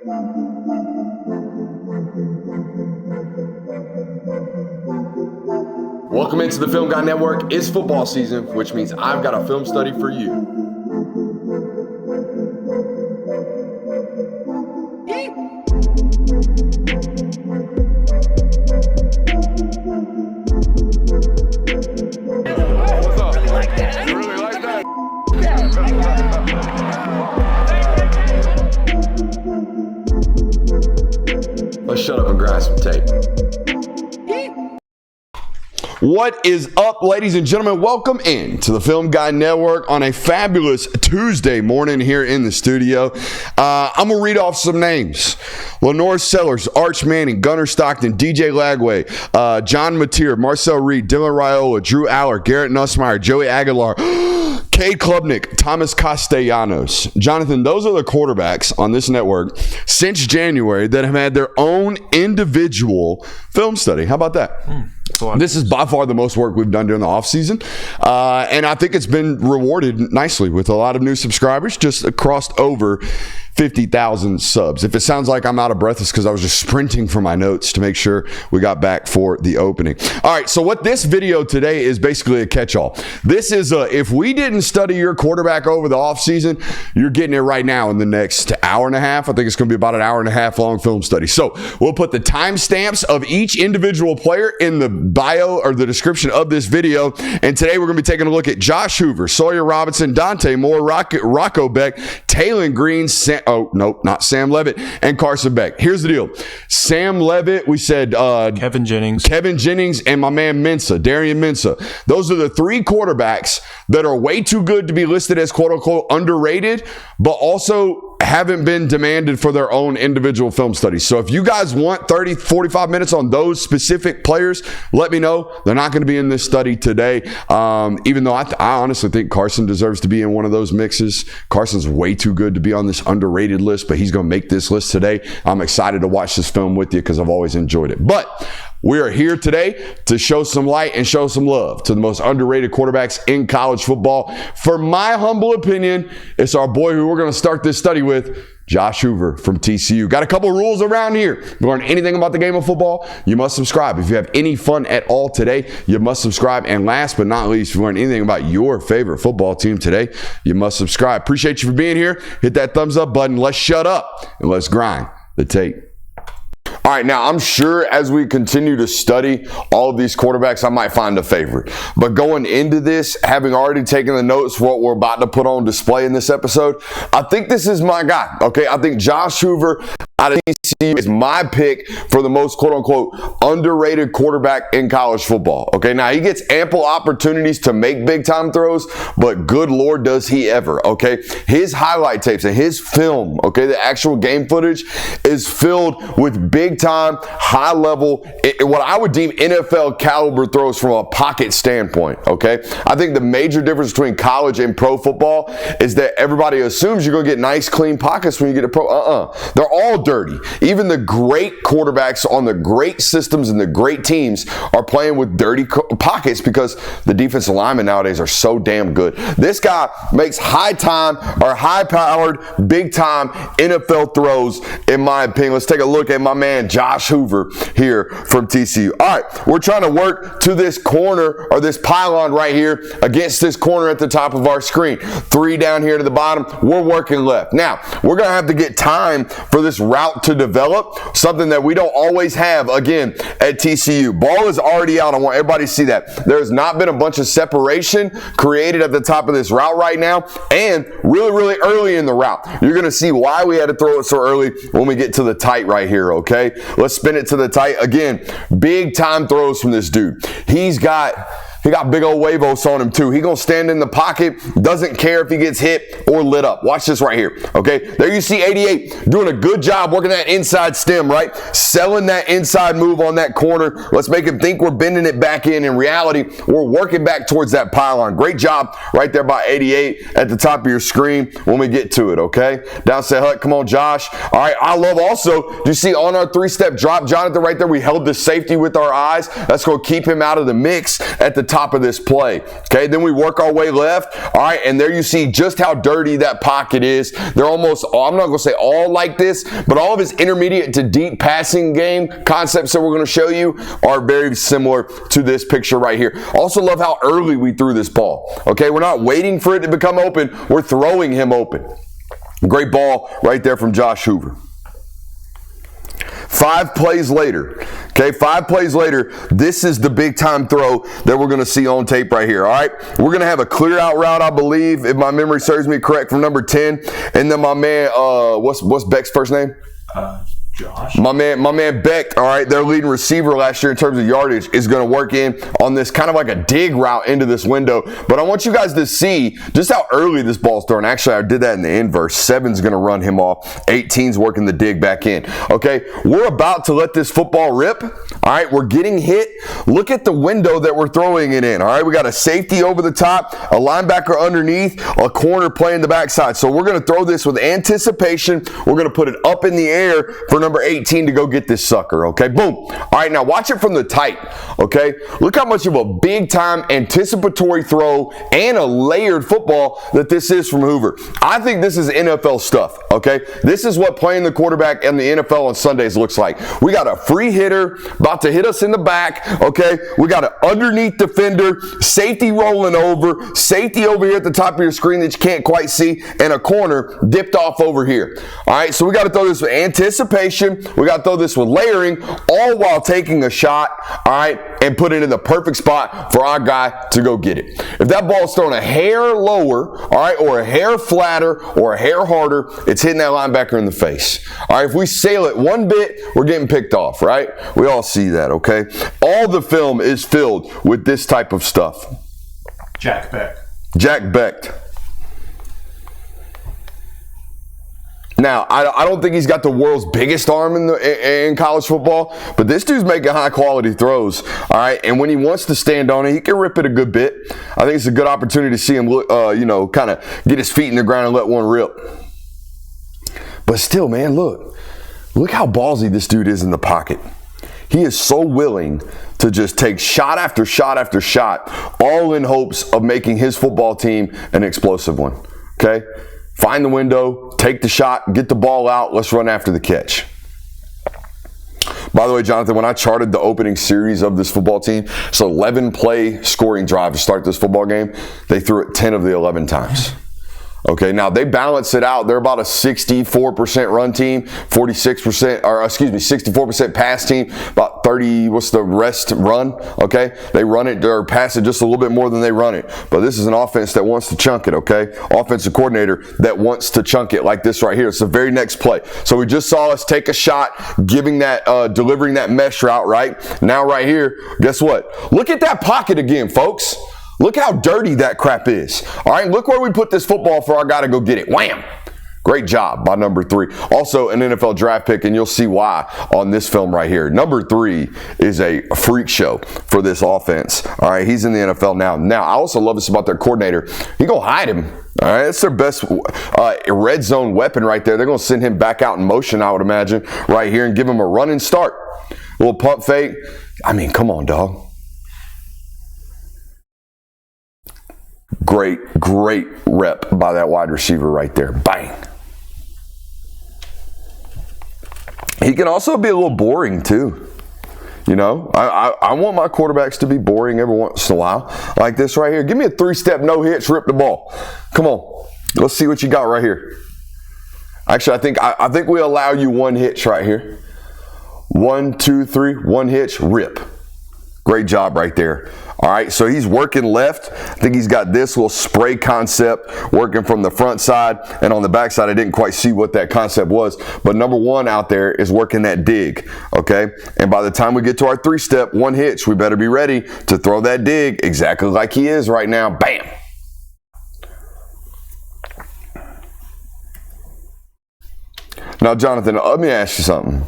Welcome into the Film Guy Network. It's football season, which means I've got a film study for you. What's up? You really like that? Let's shut up and grind some tape. What is up, ladies and gentlemen? Welcome in to the Film Guy Network on a fabulous Tuesday morning here in the studio. I'm going to read off some names. Lenore Sellers, Arch Manning, Gunnar Stockton, DJ Lagway, John Mateer, Marcel Reed, Dylan Raiola, Drew Aller, Garrett Nussmeier, Joey Aguilar, Cade Klubnik, Thomas Castellanos. Jonathan, those are the quarterbacks on this network since January that have had their own individual film study. How about that? This is by far the most work we've done during the offseason. And I think it's been rewarded nicely with a lot of new subscribers, just crossed over 50,000 subs. If it sounds like I'm out of breath, it's because I was just sprinting for my notes to make sure we got back for the opening. All right, so what this video today is basically a catch-all. This is if we didn't study your quarterback over the offseason, you're getting it right now in the next hour and a half. I think it's going to be about an hour and a half long film study. So we'll put the timestamps of each individual player in the bio or the description of this video. And today we're going to be taking a look at Josh Hoover, Sawyer Robertson, Dante Moore, Rocco Becht, Taylen Green, not Sam Levitt, and Carson Beck. Here's the deal. Sam Levitt, we said Kevin Jennings, and my man Darian Mensah. Those are the three quarterbacks that are way too good to be listed as quote-unquote underrated, but also haven't been demanded for their own individual film studies. So if you guys want 30, 45 minutes on those specific players, let me know. They're not going to be in this study today. Even though I honestly think Carson deserves to be in one of those mixes. Carson's way too good to be on this underrated list, but he's going to make this list today. I'm excited to watch this film with you because I've always enjoyed it. But we are here today to show some light and show some love to the most underrated quarterbacks in college football. For my humble opinion, it's our boy who we're going to start this study with, Josh Hoover from TCU. Got a couple rules around here. If you learn anything about the game of football, you must subscribe. If you have any fun at all today, you must subscribe. And last but not least, if you learn anything about your favorite football team today, you must subscribe. Appreciate you for being here. Hit that thumbs up button. Let's shut up and let's grind the tape. All right, now I'm sure as we continue to study all of these quarterbacks, I might find a favorite. But going into this, having already taken the notes for what we're about to put on display in this episode, I think this is my guy, okay? I think Josh Hoover out of TCU is my pick for the most quote-unquote underrated quarterback in college football, okay? Now, he gets ample opportunities to make big-time throws, but good Lord, does he ever, okay? His highlight tapes and his film, okay, the actual game footage is filled with big-time, high-level, what I would deem NFL caliber throws from a pocket standpoint, okay? I think the major difference between college and pro football is that everybody assumes you're going to get nice, clean pockets when you get a pro. They're all dirty. Even the great quarterbacks on the great systems and the great teams are playing with dirty pockets because the defensive linemen nowadays are so damn good. This guy makes high-powered, big-time NFL throws, in my opinion. Let's take a look at my man Josh Hoover here from TCU. All right, we're trying to work to this corner or this pylon right here against this corner at the top of our screen. 3 down here to the bottom. We're working left. Now, we're going to have to get time for this route to develop, something that we don't always have, again, at TCU. Ball is already out. I want everybody to see that. There's not been a bunch of separation created at the top of this route right now, and really, really early in the route. You're going to see why we had to throw it so early when we get to the tight right here, okay? Let's spin it to the tight. Again, big time throws from this dude. He got big old huevos on him too. He gonna stand in the pocket, doesn't care if he gets hit or lit up. Watch this right here, okay? There you see 88 doing a good job working that inside stem, right? Selling that inside move on that corner. Let's make him think we're bending it back in. In reality, we're working back towards that pylon. Great job right there by 88 at the top of your screen when we get to it, okay? Down set hut, come on, Josh. All right, I love also, do you see on our 3-step drop, Jonathan, right there, we held the safety with our eyes. That's gonna keep him out of the mix at the top of this play. Okay, then we work our way left. All right, and there you see just how dirty that pocket is. They're almost, I'm not going to say all like this, but all of his intermediate to deep passing game concepts that we're going to show you are very similar to this picture right here. Also love how early we threw this ball. Okay, we're not waiting for it to become open. We're throwing him open. Great ball right there from Josh Hoover. 5 plays later, okay, 5 plays later, this is the big time throw that we're going to see on tape right here, all right? We're going to have a clear out route, I believe, if my memory serves me correct, from number 10. And then my man, what's Beck's first name? Josh. My man Beck, all right, their leading receiver last year in terms of yardage, is going to work in on this kind of like a dig route into this window. But I want you guys to see just how early this ball's thrown. Actually, I did that in the inverse. 7's going to run him off. 18's working the dig back in. Okay, we're about to let this football rip. All right, we're getting hit. Look at the window that we're throwing it in. All right, we got a safety over the top, a linebacker underneath, a corner playing the backside. So we're going to throw this with anticipation. We're going to put it up in the air for number 18 to go get this sucker, okay? Boom. All right, now watch it from the tight, okay? Look how much of a big-time anticipatory throw and a layered football that this is from Hoover. I think this is NFL stuff, okay? This is what playing the quarterback in the NFL on Sundays looks like. We got a free hitter about to hit us in the back, okay? We got an underneath defender, safety rolling over, safety over here at the top of your screen that you can't quite see, and a corner dipped off over here. All right, so we got to throw this with anticipation. We got to throw this with layering, all while taking a shot, all right, and put it in the perfect spot for our guy to go get it. If that ball's thrown a hair lower, all right, or a hair flatter, or a hair harder, it's hitting that linebacker in the face. All right, if we sail it one bit, we're getting picked off, right? We all see that, okay? All the film is filled with this type of stuff. Jack Beck. Jack Becht. Now, I don't think he's got the world's biggest arm in college football, but this dude's making high-quality throws, all right? And when he wants to stand on it, he can rip it a good bit. I think it's a good opportunity to see him, kind of get his feet in the ground and let one rip. But still, man, look how ballsy this dude is in the pocket. He is so willing to just take shot after shot after shot, all in hopes of making his football team an explosive one, okay? Find the window, take the shot, get the ball out, let's run after the catch. By the way, Jonathan, when I charted the opening series of this football team, it's an 11-play scoring drive to start this football game. They threw it 10 of the 11 times. Okay, now they balance it out. They're about a 64% run team, 64% pass team, about 30, what's the rest run? Okay, they run it or pass it just a little bit more than they run it. But this is an offense that wants to chunk it, okay? Offensive coordinator that wants to chunk it like this right here. It's the very next play. So we just saw us take a shot, delivering that mesh route, right? Now right here, guess what? Look at that pocket again, folks. Look how dirty that crap is. All right, look where we put this football for our guy to go get it. Wham! Great job by number 3. Also an NFL draft pick, and you'll see why on this film right here. Number 3 is a freak show for this offense. All right, he's in the NFL now. Now, I also love this about their coordinator. He gonna hide him. All right, that's their best red zone weapon right there. They're gonna send him back out in motion, I would imagine, right here, and give him a running start. A little pump fake. I mean, come on, dog. Great rep by that wide receiver right there. Bang. He can also be a little boring too. You know, I want my quarterbacks to be boring every once in a while. Like this right here. Give me a 3-step no hitch, rip the ball. Come on. Let's see what you got right here. Actually, I think we allow you one hitch right here. 1, 2, 3, one hitch, rip. Great job right there. All right, so he's working left. I think he's got this little spray concept working from the front side, and on the back side, I didn't quite see what that concept was, but number 1 out there is working that dig, okay? And by the time we get to our 3-step, one hitch, we better be ready to throw that dig exactly like he is right now. Bam! Now, Jonathan, let me ask you something.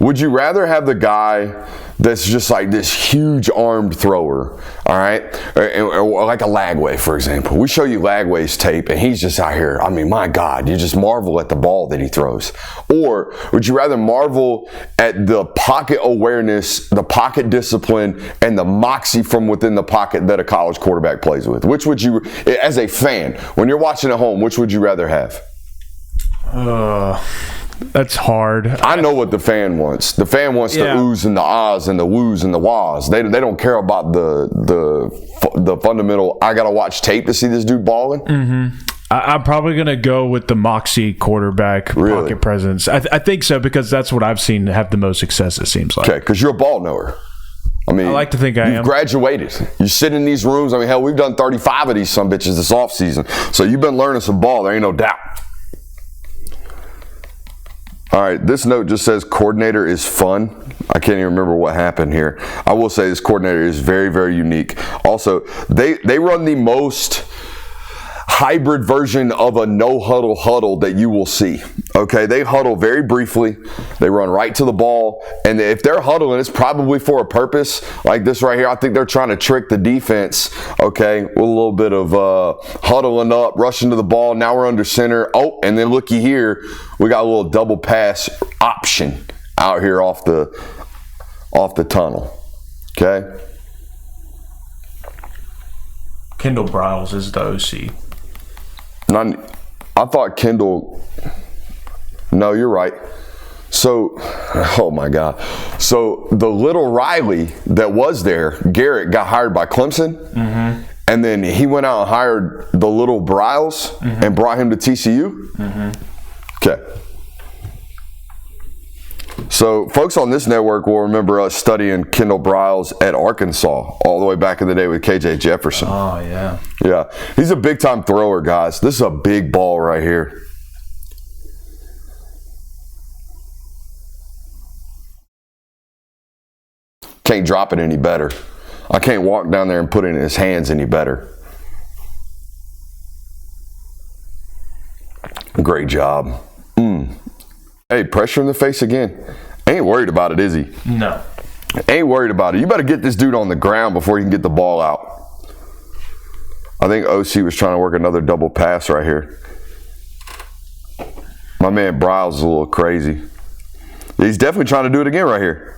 Would you rather have the guy that's just like this huge armed thrower, all right? Or like a Lagway, for example. We show you Lagway's tape, and he's just out here. I mean, my God, you just marvel at the ball that he throws. Or would you rather marvel at the pocket awareness, the pocket discipline, and the moxie from within the pocket that a college quarterback plays with? Which would you, as a fan, when you're watching at home, which would you rather have? That's hard. I know what the fan wants. The fan wants the oohs and the ahs and the woos and the wahs. They don't care about the fundamental. I gotta watch tape to see this dude balling. Mm-hmm. I'm probably gonna go with the moxie quarterback pocket presence. I think so, because that's what I've seen have the most success. It seems like. Okay, because you're a ball knower. I mean, I like to think I am. You've graduated. You sit in these rooms. I mean, hell, we've done 35 of these some bitches this offseason. So you've been learning some ball. There ain't no doubt. All right, this note just says coordinator is fun. I can't even remember what happened here. I will say this coordinator is very, very unique. Also, they run the most hybrid version of a no huddle that you will see. Okay, they huddle very briefly. They run right to the ball, and if they're huddling, it's probably for a purpose. Like this right here, I think they're trying to trick the defense. Okay, with a little bit of huddling up, rushing to the ball. Now we're under center. Oh, and then looky here, we got a little double pass option out here off the tunnel. Okay. Kendall Briles is the OC. I thought Kendall. No, you're right. So, oh my God. So the little Riley that was there, Garrett, got hired by Clemson. Mm-hmm. And then he went out and hired the little Briles and brought him to TCU. Mm-hmm. Okay. So folks on this network will remember us studying Kendall Briles at Arkansas all the way back in the day with KJ Jefferson. Oh, yeah. Yeah. He's a big-time thrower, guys. This is a big ball right here. Can't drop it any better. I can't walk down there and put it in his hands any better. Great job. Hey, pressure in the face again. Ain't worried about it, is he? No. Ain't worried about it. You better get this dude on the ground before you can get the ball out. I think OC was trying to work another double pass right here. My man Briles is a little crazy. He's definitely trying to do it again right here.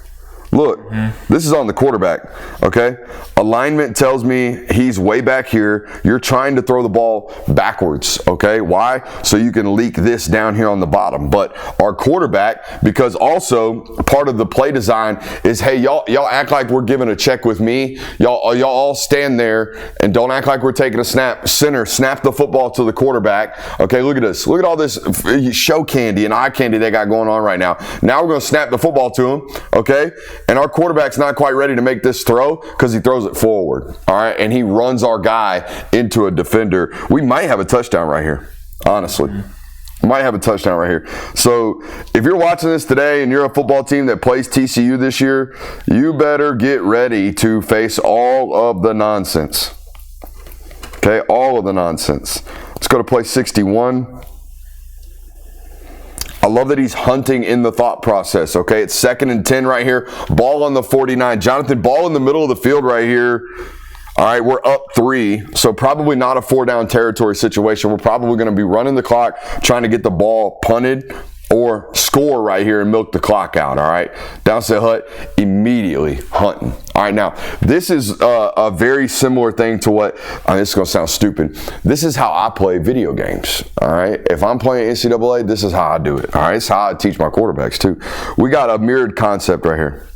Look, this is on the quarterback, okay? Alignment tells me he's way back here. You're trying to throw the ball backwards, okay? Why? So you can leak this down here on the bottom. But our quarterback, because also part of the play design is, hey, y'all act like we're giving a check with me. Y'all all stand there and don't act like we're taking a snap. Center, snap the football to the quarterback. Okay, look at this. Look at all this show candy and eye candy they got going on right now. Now we're going to snap the football to him, okay? And our quarterback's not quite ready to make this throw because he throws it forward, all right? And he runs our guy into a defender. We might have a touchdown right here, honestly. Might have a touchdown right here. So if you're watching this today and you're a football team that plays TCU this year, you better get ready to face all of the nonsense. Okay, all of the nonsense. Let's go to play 61. I love that he's hunting in the thought process, okay? It's 2nd and 10 right here. Ball on the 49. Jonathan, ball in the middle of the field right here. All right, we're up 3, so probably not a 4-down territory situation. We're probably going to be running the clock, trying to get the ball punted or score right here and milk the clock out, all right? Downset Hut immediately hunting. All right, now, this is a very similar thing to what, this is going to sound stupid. This is how I play video games, all right? If I'm playing NCAA, this is how I do it, all right? It's how I teach my quarterbacks, too. We got a mirrored concept right here.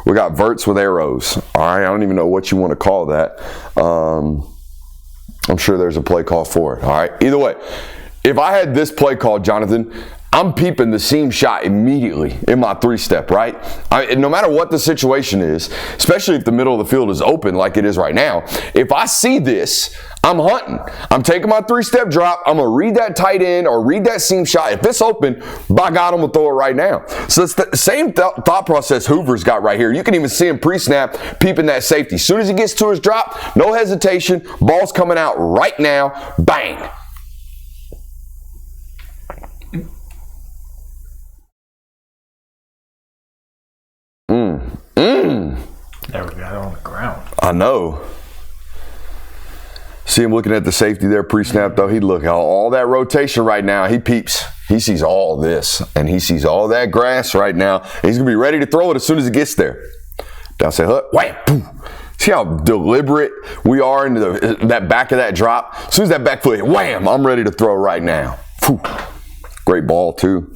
We got verts with arrows, all right? I don't even know what you want to call that. I'm sure there's a play call for it, all right? Either way, if I had this play called, Jonathan, I'm peeping the seam shot immediately in my 3-step, right? No matter what the situation is, especially if the middle of the field is open like it is right now, if I see this, I'm hunting. I'm taking my 3-step drop. I'm going to read that tight end or read that seam shot. If it's open, by God, I'm going to throw it right now. So it's the same thought process Hoover's got right here. You can even see him pre-snap peeping that safety. As soon as he gets to his drop, no hesitation, ball's coming out right now, bang. I know. See him looking at the safety there pre-snap, though. He'd look at all that rotation right now. He peeps. He sees all this, and he sees all that grass right now. He's going to be ready to throw it as soon as it gets there. Downside hook, wham, boom. See how deliberate we are into that back of that drop? As soon as that back foot hit, wham, I'm ready to throw right now. Whew. Great ball, too.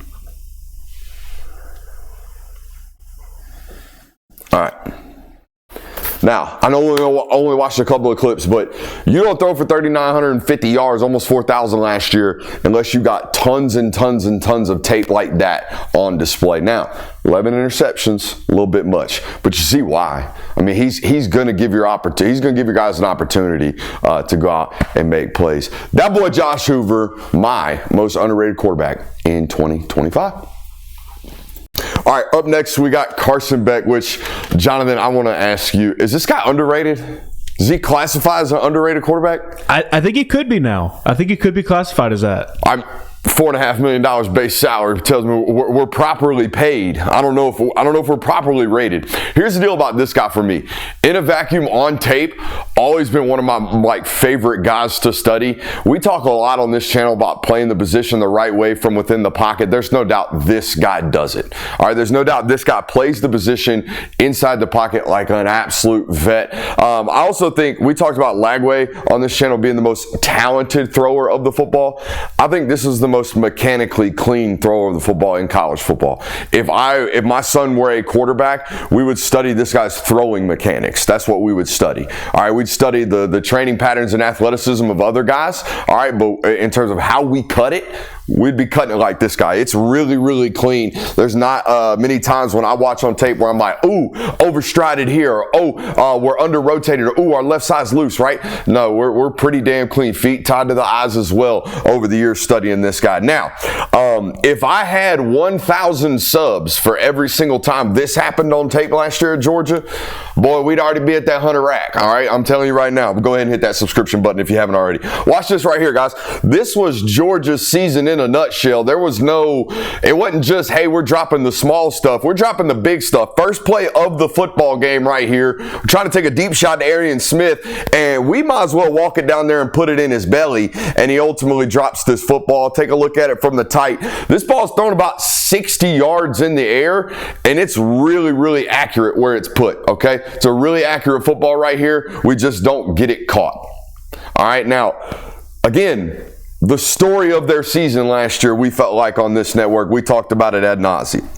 All right. Now, I know we only watched a couple of clips, but you don't throw for 3,950 yards, almost 4,000 last year, unless you got tons and tons and tons of tape like that on display. Now, 11 interceptions, a little bit much, but you see why. I mean, he's going to give your opportunity. He's going to give your guys an opportunity to go out and make plays. That boy Josh Hoover, my most underrated quarterback in 2025. All right, up next, we got Carson Beck, which, Jonathan, I want to ask you, is this guy underrated? Does he classify as an underrated quarterback? I think he could be now. I think he could be classified as that. I'm $4.5 million base salary tells me we're properly paid. I don't know if we're properly rated. Here's the deal about this guy for me. In a vacuum on tape, always been one of my favorite guys to study. We talk a lot on this channel about playing the position the right way from within the pocket. There's no doubt this guy does it. All right, there's no doubt this guy plays the position inside the pocket like an absolute vet. I also think we talked about Lagway on this channel being the most talented thrower of the football. I think this is the most mechanically clean thrower of the football in college football. If my son were a quarterback, we would study this guy's throwing mechanics. That's what we would study. All right, we'd study the training patterns and athleticism of other guys. All right, but in terms of how we cut it, we'd be cutting it like this guy. It's really, really clean. There's not many times when I watch on tape where I'm like, ooh, overstrided here, or we're under rotated, or ooh, our left side's loose, right? No, we're pretty damn clean. Feet tied to the eyes as well over the years studying this guy. Now, if I had 1,000 subs for every single time this happened on tape last year at Georgia, boy, we'd already be at that 100 rack. All right, I'm telling you right now. Go ahead and hit that subscription button if you haven't already. Watch this right here, guys. This was Georgia's season in a nutshell. There was it wasn't just, hey, we're dropping the small stuff. We're dropping the big stuff. First play of the football game right here. We're trying to take a deep shot to Arian Smith, and we might as well walk it down there and put it in his belly, and he ultimately drops this football. Take a look at it from the tight. This ball is thrown about 60 yards in the air, and it's really, really accurate where it's put, okay? It's a really accurate football right here. We just don't get it caught. All right, now, again, the story of their season last year, we felt like on this network, we talked about it ad nauseum.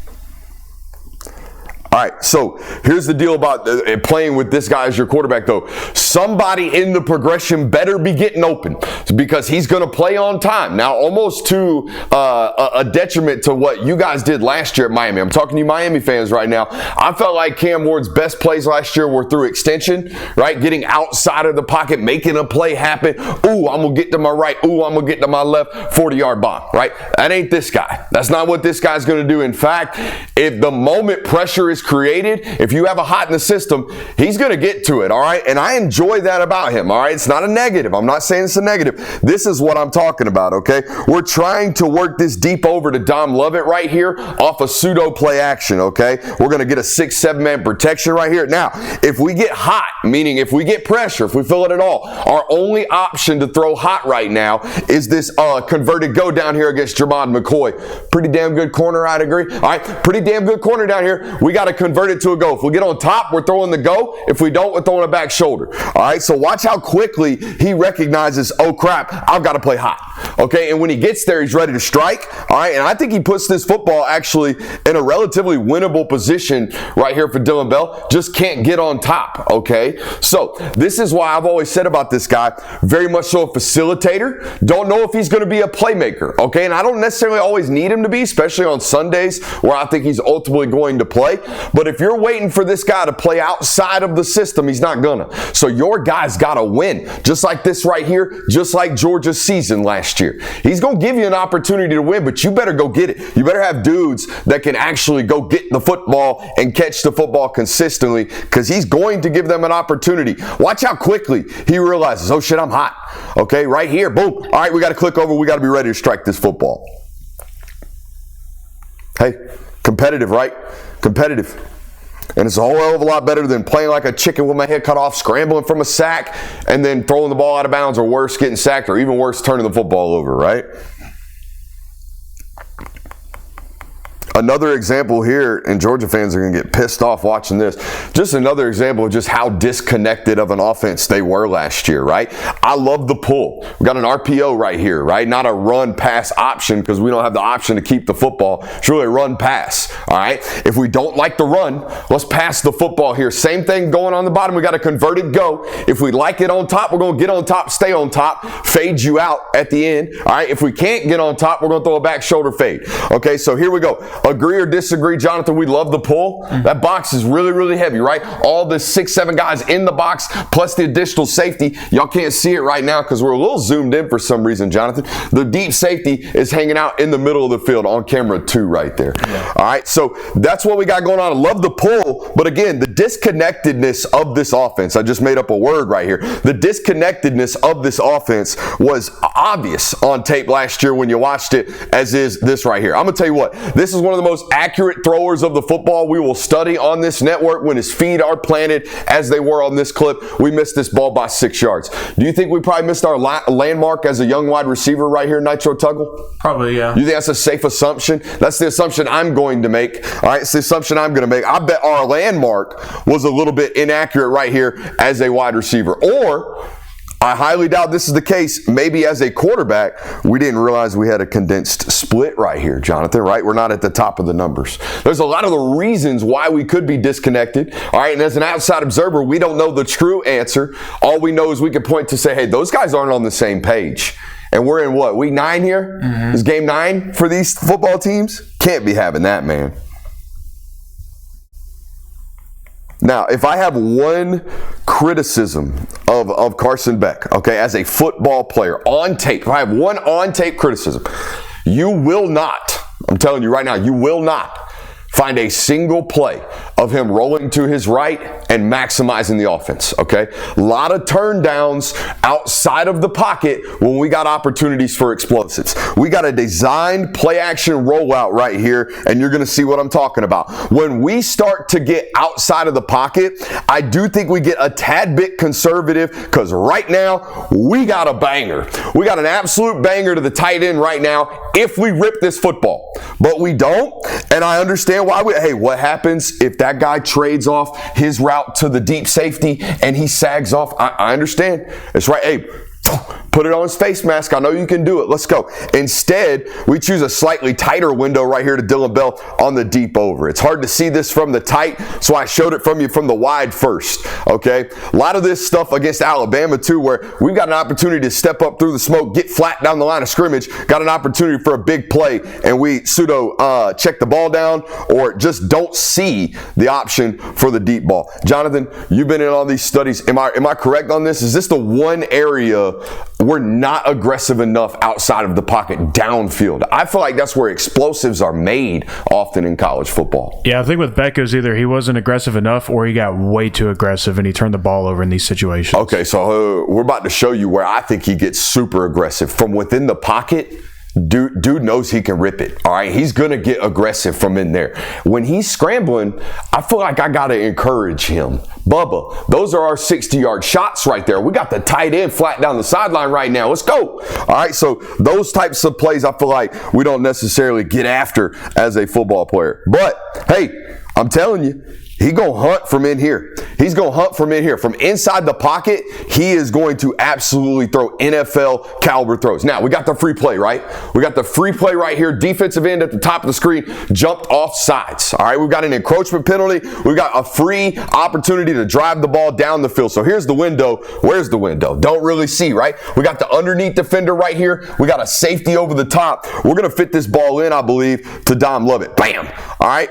All right, so here's the deal about playing with this guy as your quarterback, though. Somebody in the progression better be getting open because he's going to play on time. Now, almost to a detriment to what you guys did last year at Miami. I'm talking to you Miami fans right now. I felt like Cam Ward's best plays last year were through extension, right? Getting outside of the pocket, making a play happen. Ooh, I'm going to get to my right. Ooh, I'm going to get to my left. 40-yard bomb, right? That ain't this guy. That's not what this guy's going to do. In fact, if the moment pressure is created, if you have a hot in the system, he's going to get to it, all right? And I enjoy that about him, all right? It's not a negative. I'm not saying it's a negative. This is what I'm talking about, okay? We're trying to work this deep over to Dom Lovett right here off a pseudo play action, okay? We're going to get a 6-7 man protection right here. Now, if we get hot, meaning if we get pressure, if we feel it at all, our only option to throw hot right now is this converted go down here against Jermon McCoy. Pretty damn good corner, I'd agree. All right, pretty damn good corner down here. We got to convert it to a go. If we get on top, we're throwing the go. If we don't, we're throwing a back shoulder. All right, so watch how quickly he recognizes, oh crap, I've got to play hot. Okay, and when he gets there, he's ready to strike. All right, and I think he puts this football actually in a relatively winnable position right here for Dylan Bell. Just can't get on top, okay? So this is why I've always said about this guy, very much so a facilitator. Don't know if he's going to be a playmaker, okay? And I don't necessarily always need him to be, especially on Sundays where I think he's ultimately going to play. But if you're waiting for this guy to play outside of the system, he's not gonna. So your guy's got to win, just like this right here, just like Georgia's season last year. He's gonna give you an opportunity to win, but you better go get it. You better have dudes that can actually go get the football and catch the football consistently, because he's going to give them an opportunity. Watch how quickly he realizes, oh shit, I'm hot. Okay, right here, boom. All right, we got to click over. We got to be ready to strike this football. Hey, competitive, right? Competitive. And it's a whole hell of a lot better than playing like a chicken with my head cut off, scrambling from a sack, and then throwing the ball out of bounds, or worse, getting sacked, or even worse, turning the football over, right? Another example here, and Georgia fans are going to get pissed off watching this, just another example of just how disconnected of an offense they were last year, right? I love the pull. We got an RPO right here, right? Not a run-pass option, because we don't have the option to keep the football. It's really a run-pass, all right? If we don't like the run, let's pass the football here. Same thing going on the bottom. We got a converted go. If we like it on top, we're going to get on top, stay on top, fade you out at the end, all right? If we can't get on top, we're going to throw a back shoulder fade. Okay, so here we go. Agree or disagree, Jonathan, we love the pull. That box is really, really heavy, right? All the 6-7 guys in the box, plus the additional safety. Y'all can't see it right now because we're a little zoomed in for some reason, Jonathan. The deep safety is hanging out in the middle of the field on camera 2 right there. Yeah. All right, so that's what we got going on. I love the pull, but again, the disconnectedness of this offense, I just made up a word right here. The disconnectedness of this offense was obvious on tape last year when you watched it, as is this right here. I'm going to tell you what, this is one of the most accurate throwers of the football we will study on this network when his feet are planted as they were on this clip. We missed this ball by 6 yards. Do you think we probably missed our landmark as a young wide receiver right here, Nitro Tuggle? Probably, yeah. You think that's a safe assumption? That's the assumption I'm going to make. All right, it's the assumption I'm going to make. I bet our landmark was a little bit inaccurate right here as a wide receiver. Or I highly doubt this is the case. Maybe as a quarterback, we didn't realize we had a condensed split right here, Jonathan, right? We're not at the top of the numbers. There's a lot of the reasons why we could be disconnected, all right? And as an outside observer, we don't know the true answer. All we know is we can point to say, hey, those guys aren't on the same page. And we're in what, week 9 here? Mm-hmm. Is game 9 for these football teams? Can't be having that, man. Now, if I have one criticism of Carson Beck, okay, as a football player on tape, if I have one on-tape criticism, you will not, I'm telling you right now, you will not find a single play of him rolling to his right and maximizing the offense, okay? A lot of turn downs outside of the pocket when we got opportunities for explosives. We got a designed play action rollout right here, and you're gonna see what I'm talking about. When we start to get outside of the pocket, I do think we get a tad bit conservative, because right now, we got a banger. We got an absolute banger to the tight end right now if we rip this football. But we don't, and I understand why. Hey, what happens if that guy trades off his route to the deep safety and he sags off? I understand. That's right. Hey, put it on his face mask. I know you can do it. Let's go. Instead, we choose a slightly tighter window right here to Dylan Bell on the deep over. It's hard to see this from the tight, so I showed it from you from the wide first, okay? A lot of this stuff against Alabama, too, where we've got an opportunity to step up through the smoke, get flat down the line of scrimmage, got an opportunity for a big play, and we pseudo check the ball down or just don't see the option for the deep ball. Jonathan, you've been in all these studies. Am I correct on this? Is this the one area we're not aggressive enough outside of the pocket downfield? I feel like that's where explosives are made often in college football. Yeah, I think with Beck, it was either he wasn't aggressive enough or he got way too aggressive and he turned the ball over in these situations. Okay, so we're about to show you where I think he gets super aggressive. From within the pocket, dude knows he can rip it, all right? He's going to get aggressive from in there. When he's scrambling, I feel like I got to encourage him. Bubba, those are our 60-yard shots right there. We got the tight end flat down the sideline right now. Let's go. All right, so those types of plays I feel like we don't necessarily get after as a football player. But, hey, I'm telling you, he gonna hunt from in here. He's gonna hunt from in here. From inside the pocket, he is going to absolutely throw NFL caliber throws. Now, we got the free play, right? We got the free play right here. Defensive end at the top of the screen, jumped off sides. All right, we've got an encroachment penalty. We've got a free opportunity to drive the ball down the field. So here's the window. Where's the window? Don't really see, right? We got the underneath defender right here. We got a safety over the top. We're gonna fit this ball in, I believe, to Dom Lovett. Bam. All right.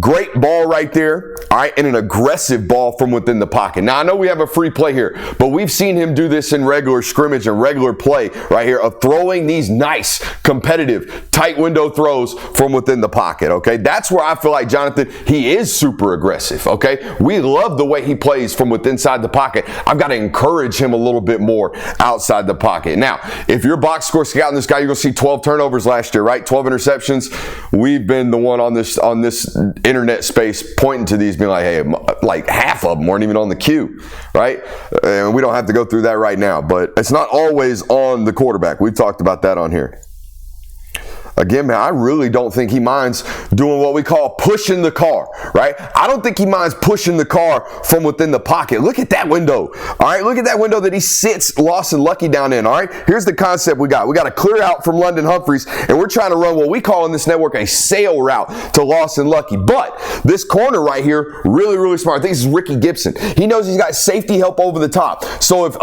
Great ball right there, all right, and an aggressive ball from within the pocket. Now, I know we have a free play here, but we've seen him do this in regular scrimmage and regular play right here of throwing these nice, competitive, tight window throws from within the pocket, okay? That's where I feel like, Jonathan, he is super aggressive, okay? We love the way he plays from within inside the pocket. I've got to encourage him a little bit more outside the pocket. Now, if you're box score scouting this guy, you're going to see 12 turnovers last year, right? 12 interceptions. We've been the one on this on this internet space pointing to these, being like, hey, like half of them weren't even on the queue, right? And we don't have to go through that right now, but it's not always on the quarterback. We've talked about that on here. Again, man, I really don't think he minds doing what we call pushing the car, right? I don't think he minds pushing the car from within the pocket. Look at that window, all right? Look at that window that he sits Lawson Lucky down in, all right? Here's the concept we got. We got a clear out from London Humphreys, and we're trying to run what we call in this network a sail route to Lawson Lucky. But this corner right here, really, really smart. I think this is Ricky Gibson. He knows he's got safety help over the top. So if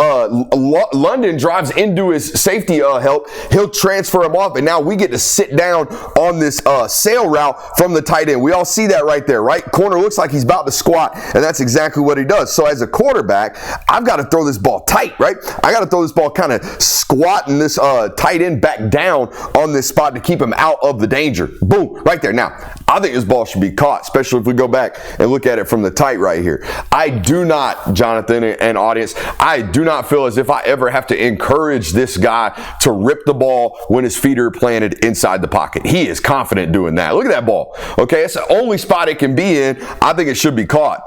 London drives into his safety help, he'll transfer him off, and now we get to sit down on this sail route from the tight end. We all see that right there, right? Corner looks like he's about to squat, and that's exactly what he does. So as a quarterback, I've got to throw this ball tight, right? I got to throw this ball kind of squatting this tight end back down on this spot to keep him out of the danger. Boom, right there. Now, I think this ball should be caught, especially if we go back and look at it from the tight right here. I do not, Jonathan and audience, I do not feel as if I ever have to encourage this guy to rip the ball when his feet are planted inside the pocket. He is confident doing that. Look at that ball. Okay, it's the only spot it can be in. I think it should be caught.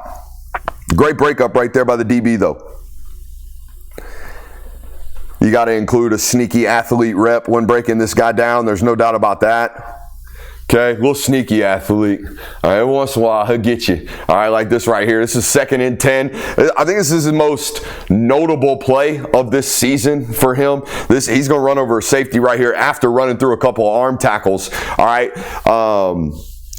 Great breakup right there by the DB, though. You got to include a sneaky athlete rep when breaking this guy down. There's no doubt about that. Okay, little sneaky athlete. All right, every once in a while, he'll get you. All right, like this right here. This is 2nd and 10. I think this is the most notable play of this season for him. He's going to run over a safety right here after running through a couple of arm tackles. All right,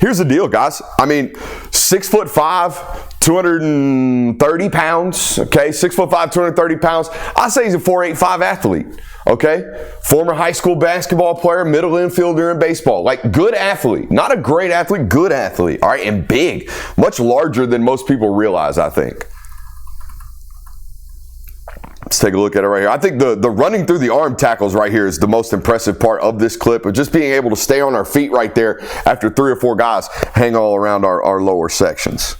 here's the deal, guys. I mean, 6'5", 230 pounds. Okay, 6'5", 230 pounds. I say he's a 4.85 athlete. Okay, former high school basketball player, middle infielder in baseball. Like, good athlete. Not a great athlete, good athlete. All right, and big. Much larger than most people realize, I think. Let's take a look at it right here. I think the running through the arm tackles right here is the most impressive part of this clip, of just being able to stay on our feet right there after 3 or 4 guys hang all around our lower sections.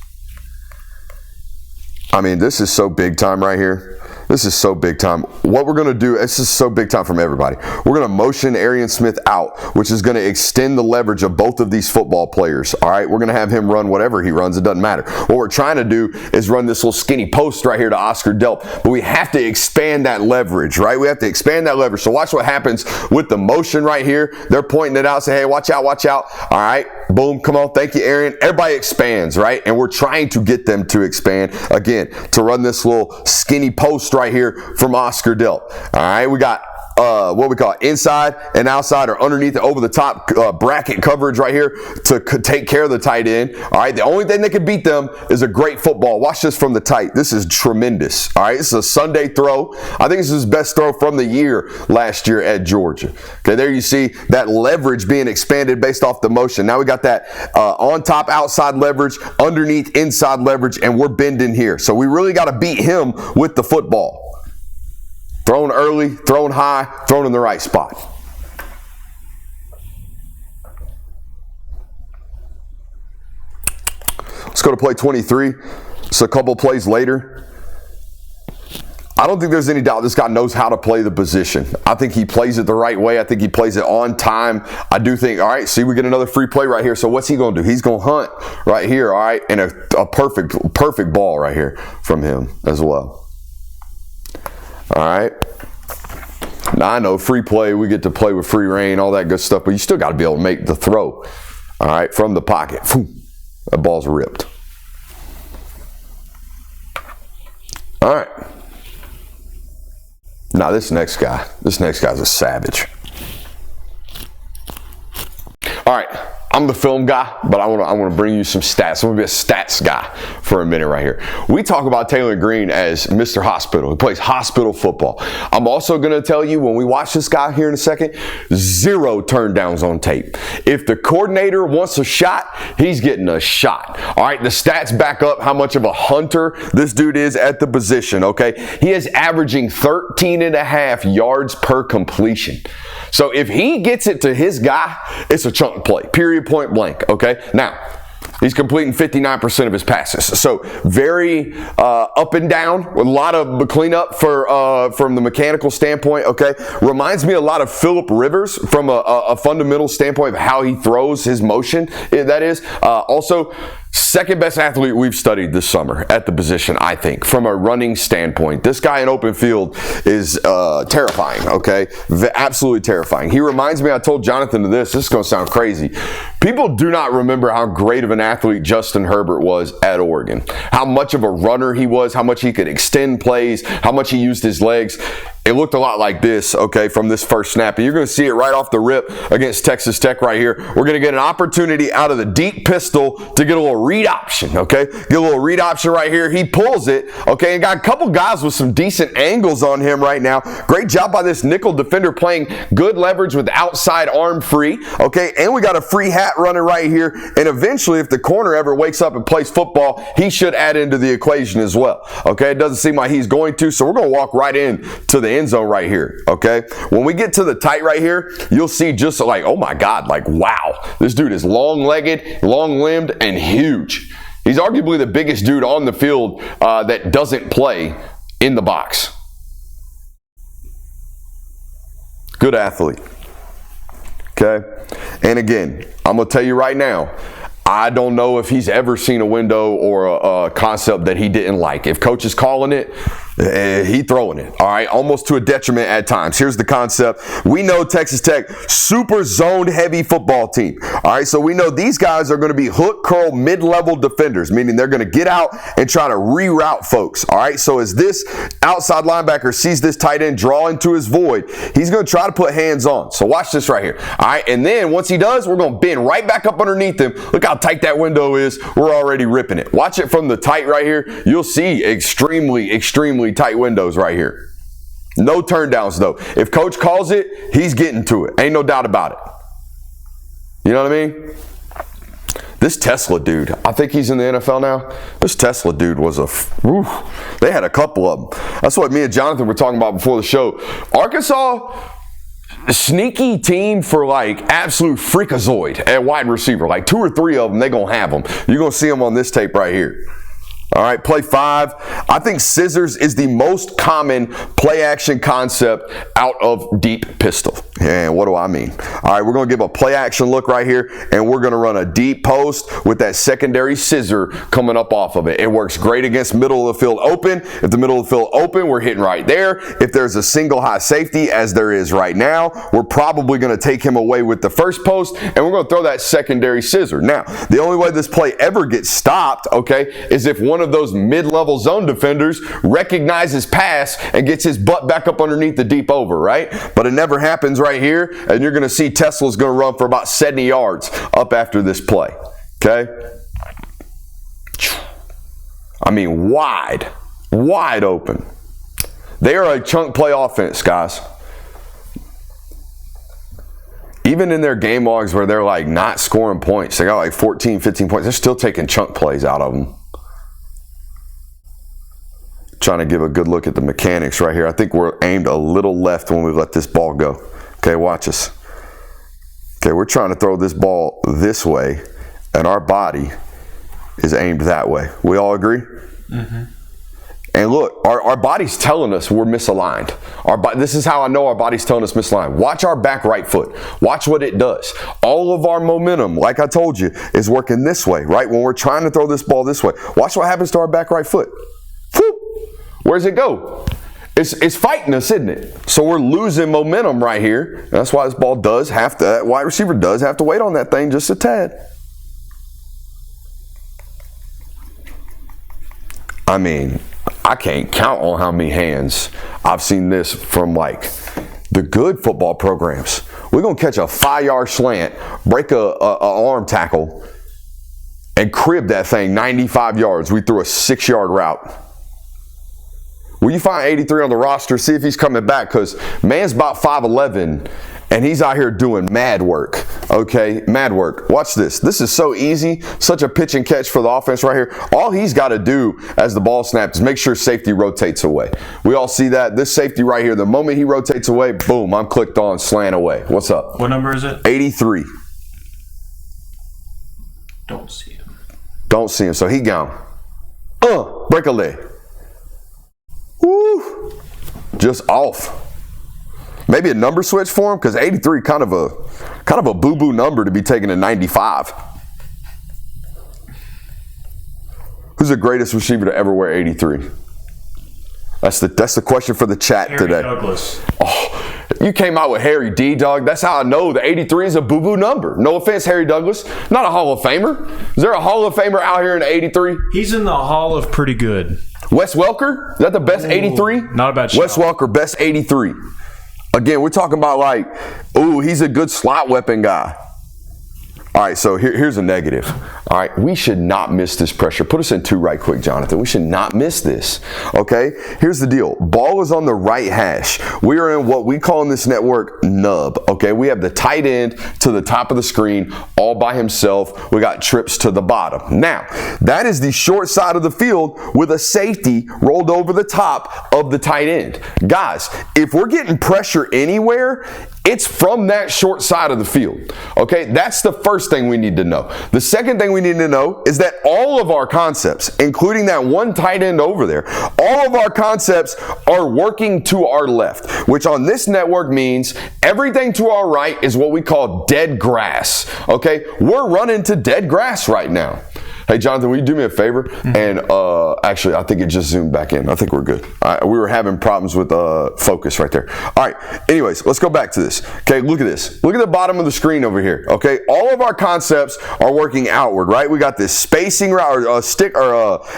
I mean, this is so big time right here. This is so big time. What we're going to do, this is so big time from everybody. We're going to motion Arian Smith out, which is going to extend the leverage of both of these football players. All right, we're going to have him run whatever he runs. It doesn't matter. What we're trying to do is run this little skinny post right here to Oscar Delp, but we have to expand that leverage, right? We have to expand that leverage. So watch what happens with the motion right here. They're pointing it out, say, hey, watch out, watch out. All right, boom, come on, thank you, Arian. Everybody expands, right? And we're trying to get them to expand, again, to run this little skinny post right here from Oscar Delp. All right, we got what we call inside and outside, or underneath and over the top bracket coverage right here to take care of the tight end. All right, the only thing that can beat them is a great football. Watch this from the tight. This is tremendous. All right, this is a Sunday throw. I think this is his best throw from the year last year at Georgia. Okay, there you see that leverage being expanded based off the motion. Now we got that on top outside leverage, underneath inside leverage, and we're bending here. So we really got to beat him with the football. Thrown early, thrown high, thrown in the right spot. Let's go to play 23. It's a couple plays later. I don't think there's any doubt this guy knows how to play the position. I think he plays it the right way. I think he plays it on time. I do think, all right, see, we get another free play right here. So what's he going to do? He's going to hunt right here, all right, and a perfect ball right here from him as well. All right. Now, I know free play, we get to play with free reign, all that good stuff, but you still got to be able to make the throw. All right, from the pocket. That ball's ripped. All right. Now, this next guy's a savage. All right. I'm the film guy, but I want to bring you some stats. I'm going to be a stats guy for a minute right here. We talk about Taylen Green as Mr. Hospital. He plays hospital football. I'm also going to tell you, when we watch this guy here in a second, 0 turndowns on tape. If the coordinator wants a shot, he's getting a shot. All right, the stats back up how much of a hunter this dude is at the position, okay? He is averaging 13.5 yards per completion. So if he gets it to his guy, it's a chunk play, period, point blank, okay? Now, He's completing 59% of his passes. So very up and down, with a lot of cleanup from the mechanical standpoint, okay? Reminds me a lot of Phillip Rivers from a fundamental standpoint of how he throws his motion, that is. Also, second best athlete we've studied this summer at the position, I think, from a running standpoint. This guy in open field is terrifying, okay? Absolutely terrifying. He reminds me, I told Jonathan this is going to sound crazy. People do not remember how great of an athlete Justin Herbert was at Oregon. How much of a runner he was, how much he could extend plays, how much he used his legs. It looked a lot like this, okay, from this first snap. And you're going to see it right off the rip against Texas Tech right here. We're going to get an opportunity out of the deep pistol to get a little read option, okay? Get a little read option right here. He pulls it, okay, and got a couple guys with some decent angles on him right now. Great job by this nickel defender playing good leverage with outside arm free, okay? And we got a free hat running right here. And eventually, if the corner ever wakes up and plays football, he should add into the equation as well, okay? It doesn't seem like he's going to, so we're going to walk right in to the end zone right here, okay? When we get to the tight right here, you'll see just like, oh my God, like, wow. This dude is long-legged, long-limbed, and huge. He's arguably the biggest dude on the field that doesn't play in the box. Good athlete, okay? And again, I'm going to tell you right now, I don't know if he's ever seen a window or a concept that he didn't like. If coach is calling it, he throwing it, all right, almost to a detriment at times. Here's the concept. We know Texas Tech, super zoned heavy football team, all right, so we know these guys are going to be hook, curl, mid-level defenders, meaning they're going to get out and try to reroute folks, all right? So as this outside linebacker sees this tight end draw into his void, he's going to try to put hands on. So watch this right here, all right? And then once he does, we're going to bend right back up underneath him. Look how tight that window is. We're already ripping it. Watch it from the tight right here. You'll see extremely tight windows right here. No turn downs though. If coach calls it, he's getting to it. Ain't no doubt about it. You know what I mean? This Tesla dude, I think he's in the NFL now. This Tesla dude was they had a couple of them. That's what me and Jonathan were talking about before the show. Arkansas, sneaky team for like absolute freakazoid at wide receiver. Like 2 or 3 of them, they're going to have them. You're going to see them on this tape right here. All right, play 5. I think scissors is the most common play action concept out of deep pistol. And what do I mean? All right, we're going to give a play action look right here, and we're going to run a deep post with that secondary scissor coming up off of it. It works great against middle of the field open. If the middle of the field open, we're hitting right there. If there's a single high safety, as there is right now, we're probably going to take him away with the first post, and we're going to throw that secondary scissor. Now, the only way this play ever gets stopped, okay, is if one of those mid-level zone defenders recognizes pass and gets his butt back up underneath the deep over, right? But it never happens right here, and you're going to see Tesla's going to run for about 70 yards up after this play, okay? I mean, wide open. They are a chunk play offense, guys. Even in their game logs where they're like not scoring points, they got like 14, 15 points, they're still taking chunk plays out of them. Trying to give a good look at the mechanics right here. I think we're aimed a little left when we let this ball go. Okay, watch us. Okay, we're trying to throw this ball this way, and our body is aimed that way. We all agree? Mm-hmm. And look, our body's telling us we're misaligned. This is how I know our body's telling us misaligned. Watch our back right foot. Watch what it does. All of our momentum, like I told you, is working this way, right? When we're trying to throw this ball this way. Watch what happens to our back right foot. Whoop. Where's it go? It's fighting us, isn't it? So we're losing momentum right here. That's why this ball does have to, that wide receiver does have to wait on that thing just a tad. I mean, I can't count on how many hands I've seen this from like the good football programs. We're going to catch a 5-yard slant, break a arm tackle, and crib that thing 95 yards. We threw a 6-yard route. Will you find 83 on the roster? See if he's coming back, because man's about 5'11", and he's out here doing mad work. Okay, mad work. Watch this. This is so easy. Such a pitch and catch for the offense right here. All he's got to do as the ball snaps is make sure safety rotates away. We all see that. This safety right here, the moment he rotates away, boom, I'm clicked on, slant away. What's up? What number is it? 83. Don't see him. Don't see him. So he gone. Break a leg. Woo. Just off. Maybe a number switch for him, because 83 kind of a boo-boo number to be taken to 95. Who's the greatest receiver to ever wear 83? That's the question for the chat Harry today. Douglas. Oh, you came out with Harry D, dog. That's how I know the 83 is a boo-boo number. No offense, Harry Douglas. Not a Hall of Famer. Is there a Hall of Famer out here in the 83? He's in the Hall of Pretty Good. Wes Welker? Is that the best 83? Not a bad shot. Wes Welker, best 83. Again, we're talking about like, he's a good slot weapon guy. All right, so here's a negative. All right, we should not miss this pressure. Put us in 2 right quick, Jonathan. We should not miss this, okay? Here's the deal. Ball is on the right hash. We are in what we call in this network nub, okay? We have the tight end to the top of the screen all by himself. We got trips to the bottom. Now, that is the short side of the field with a safety rolled over the top of the tight end. Guys, if we're getting pressure anywhere, it's from that short side of the field, okay? That's the first thing we need to know. The second thing we need to know is that all of our concepts, including that one tight end over there, all of our concepts are working to our left, which on this network means everything to our right is what we call dead grass, okay? We're running to dead grass right now. Hey, Jonathan, will you do me a favor? Mm-hmm. And actually, I think it just zoomed back in. I think we're good. We were having problems with focus right there. All right. Anyways, let's go back to this. Okay, look at this. Look at the bottom of the screen over here. Okay, all of our concepts are working outward, right? We got this spacing route or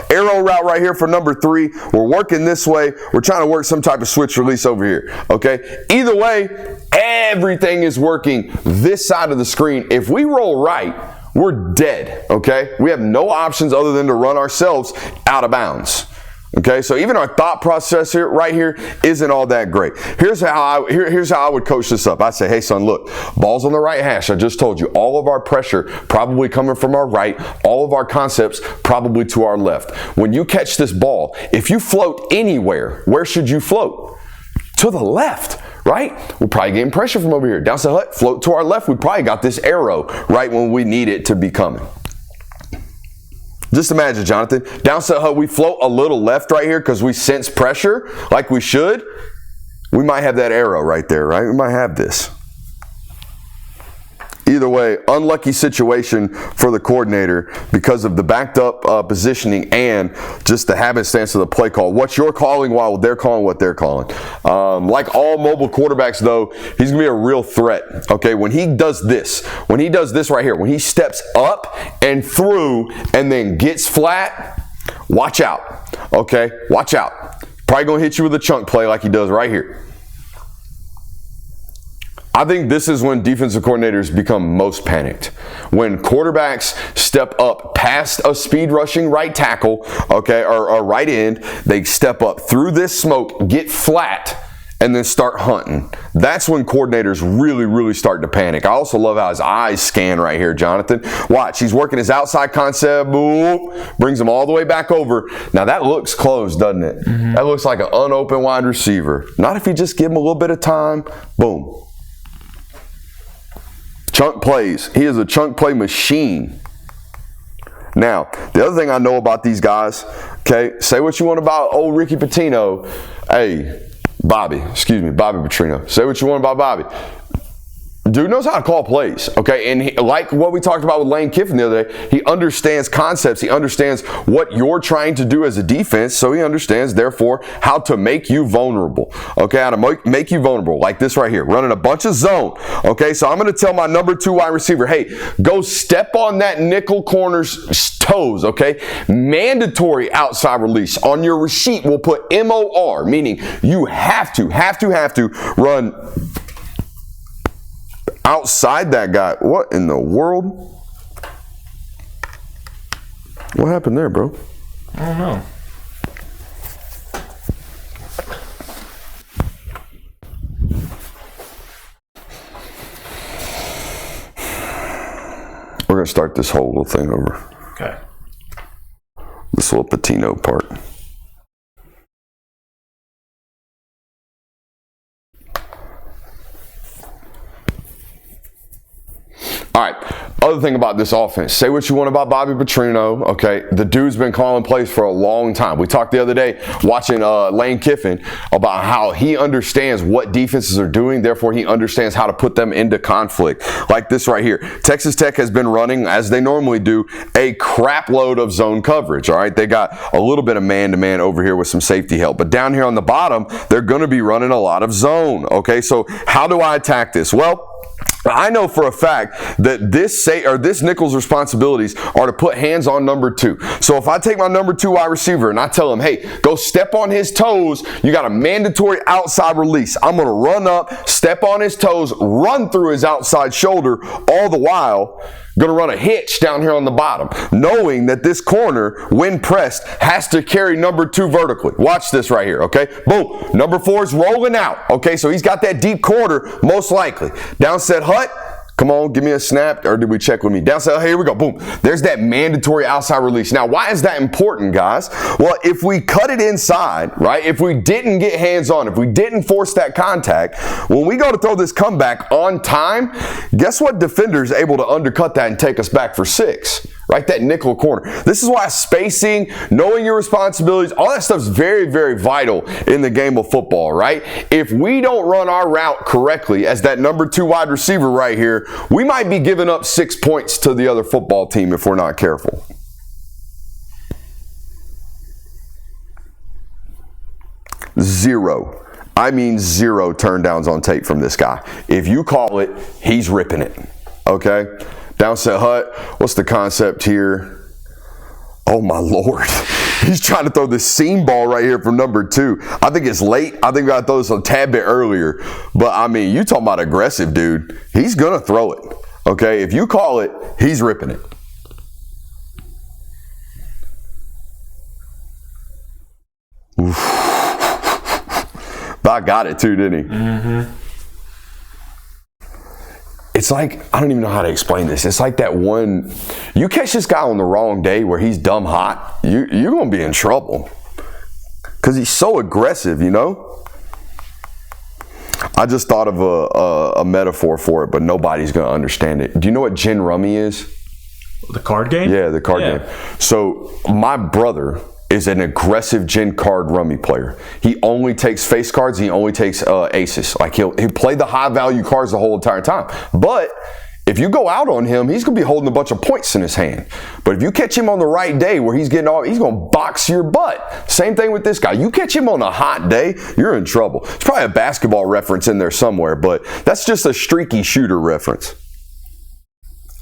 arrow route right here for number 3. We're working this way. We're trying to work some type of switch release over here. Okay. Either way, everything is working this side of the screen. If we roll right, we're dead, okay? We have no options other than to run ourselves out of bounds, okay? So even our thought process here, right here, isn't all that great. Here's how I would coach this up. I'd say, hey, son, look, ball's on the right hash. I just told you, all of our pressure probably coming from our right, all of our concepts probably to our left. When you catch this ball, if you float anywhere, where should you float? To the left. Right? We're probably getting pressure from over here. Downside hut, float to our left. We probably got this arrow right when we need it to be coming. Just imagine, Jonathan. Downside hut, we float a little left right here because we sense pressure like we should. We might have that arrow right there, right? We might have this. Either way, unlucky situation for the coordinator because of the backed up positioning and just the happenstance of the play call. What you're calling while they're calling what they're calling. Like all mobile quarterbacks, though, he's going to be a real threat. Okay, when he does this right here, when he steps up and through and then gets flat, watch out. Okay, watch out. Probably going to hit you with a chunk play like he does right here. I think this is when defensive coordinators become most panicked. When quarterbacks step up past a speed rushing right tackle, okay, or right end, they step up through this smoke, get flat, and then start hunting. That's when coordinators really, really start to panic. I also love how his eyes scan right here, Jonathan. Watch, he's working his outside concept, boom, brings him all the way back over. Now that looks closed, doesn't it? Mm-hmm. That looks like an unopened wide receiver. Not if you just give him a little bit of time, boom. Chunk plays. He is a chunk play machine. Now, the other thing I know about these guys, okay, say what you want about old Ricky Pitino. Hey, Bobby Petrino. Say what you want about Bobby. Dude knows how to call plays, okay? And like what we talked about with Lane Kiffin the other day, he understands concepts. He understands what you're trying to do as a defense, so he understands, therefore, how to make you vulnerable, okay? How to make you vulnerable, like this right here, running a bunch of zone, okay? So I'm going to tell my number 2 wide receiver, hey, go step on that nickel corner's toes, okay? Mandatory outside release. On your receipt, we'll put MOR, meaning you have to run outside that guy. What in the world? What happened there, bro? I don't know. We're going to start this whole little thing over. Okay. This little Patino part. All right. Other thing about this offense, say what you want about Bobby Petrino, okay? The dude's been calling plays for a long time. We talked the other day watching Lane Kiffin about how he understands what defenses are doing, therefore he understands how to put them into conflict. Like this right here. Texas Tech has been running, as they normally do, a crap load of zone coverage, all right? They got a little bit of man-to-man over here with some safety help. But down here on the bottom, they're going to be running a lot of zone, okay? So how do I attack this? Well, I know for a fact that this nickel's responsibilities are to put hands on number 2. So if I take my number 2 wide receiver and I tell him, hey, go step on his toes, you got a mandatory outside release. I'm going to run up, step on his toes, run through his outside shoulder, all the while going to run a hitch down here on the bottom, knowing that this corner, when pressed, has to carry number 2 vertically. Watch this right here, okay? Boom. Number 4 is rolling out, okay? So he's got that deep corner, most likely. Downset Hut. Come on, give me a snap, or did we check with me? Downside, here we go, boom. There's that mandatory outside release. Now, why is that important, guys? Well, if we cut it inside, right, if we didn't get hands on, if we didn't force that contact, when we go to throw this comeback on time, guess what defender is able to undercut that and take us back for 6? Right, that nickel corner. This is why spacing, knowing your responsibilities, all that stuff is very, very vital in the game of football, right? If we don't run our route correctly as that number 2 wide receiver right here, we might be giving up 6 points to the other football team if we're not careful. Zero. I mean 0 turndowns on tape from this guy. If you call it, he's ripping it, okay? Downset Hut, what's the concept here? Oh my Lord. He's trying to throw the seam ball right here from number 2. I think it's late. I think I throw this a tad bit earlier. But I mean, you talking about aggressive, dude. He's going to throw it. Okay, if you call it, he's ripping it. Oof. But I got it too, didn't he? Mm-hmm. It's like, I don't even know how to explain this. It's like that one, you catch this guy on the wrong day where he's dumb hot, you're going to be in trouble. Because he's so aggressive, you know? I just thought of a metaphor for it, but nobody's going to understand it. Do you know what gin rummy is? The card game? Yeah, the card game. So my brother is an aggressive gin card rummy player. He only takes face cards. He only takes aces. Like he'll play the high value cards the whole entire time. But if you go out on him, he's going to be holding a bunch of points in his hand. But if you catch him on the right day where he's getting all, he's going to box your butt. Same thing with this guy. You catch him on a hot day, you're in trouble. There's probably a basketball reference in there somewhere, but that's just a streaky shooter reference.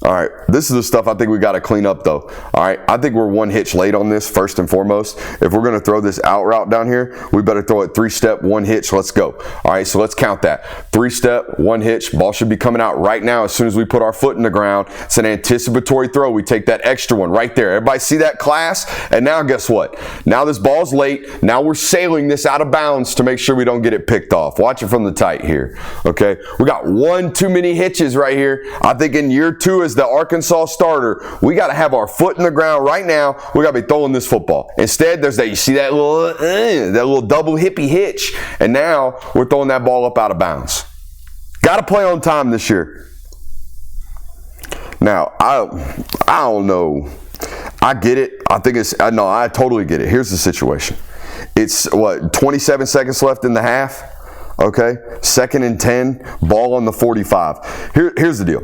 All right, this is the stuff I think we got to clean up, though. All right, I think we're one hitch late on this, first and foremost. If we're going to throw this out route down here, we better throw it 3-step, 1 hitch. Let's go. All right, so let's count that. 3-step, 1 hitch. Ball should be coming out right now as soon as we put our foot in the ground. It's an anticipatory throw. We take that extra one right there. Everybody see that class? And now guess what? Now this ball's late. Now we're sailing this out of bounds to make sure we don't get it picked off. Watch it from the tight here, okay? We got one too many hitches right here. I think in year 2 as the Arkansas starter, we got to have our foot in the ground right now. We got to be throwing this football. Instead, there's that, you see that little double hippie hitch, and now we're throwing that ball up out of bounds. Got to play on time this year. Now, I don't know. I get it. I totally get it. Here's the situation. It's 27 seconds left in the half. Okay, 2nd and 10, ball on the 45. Here's the deal.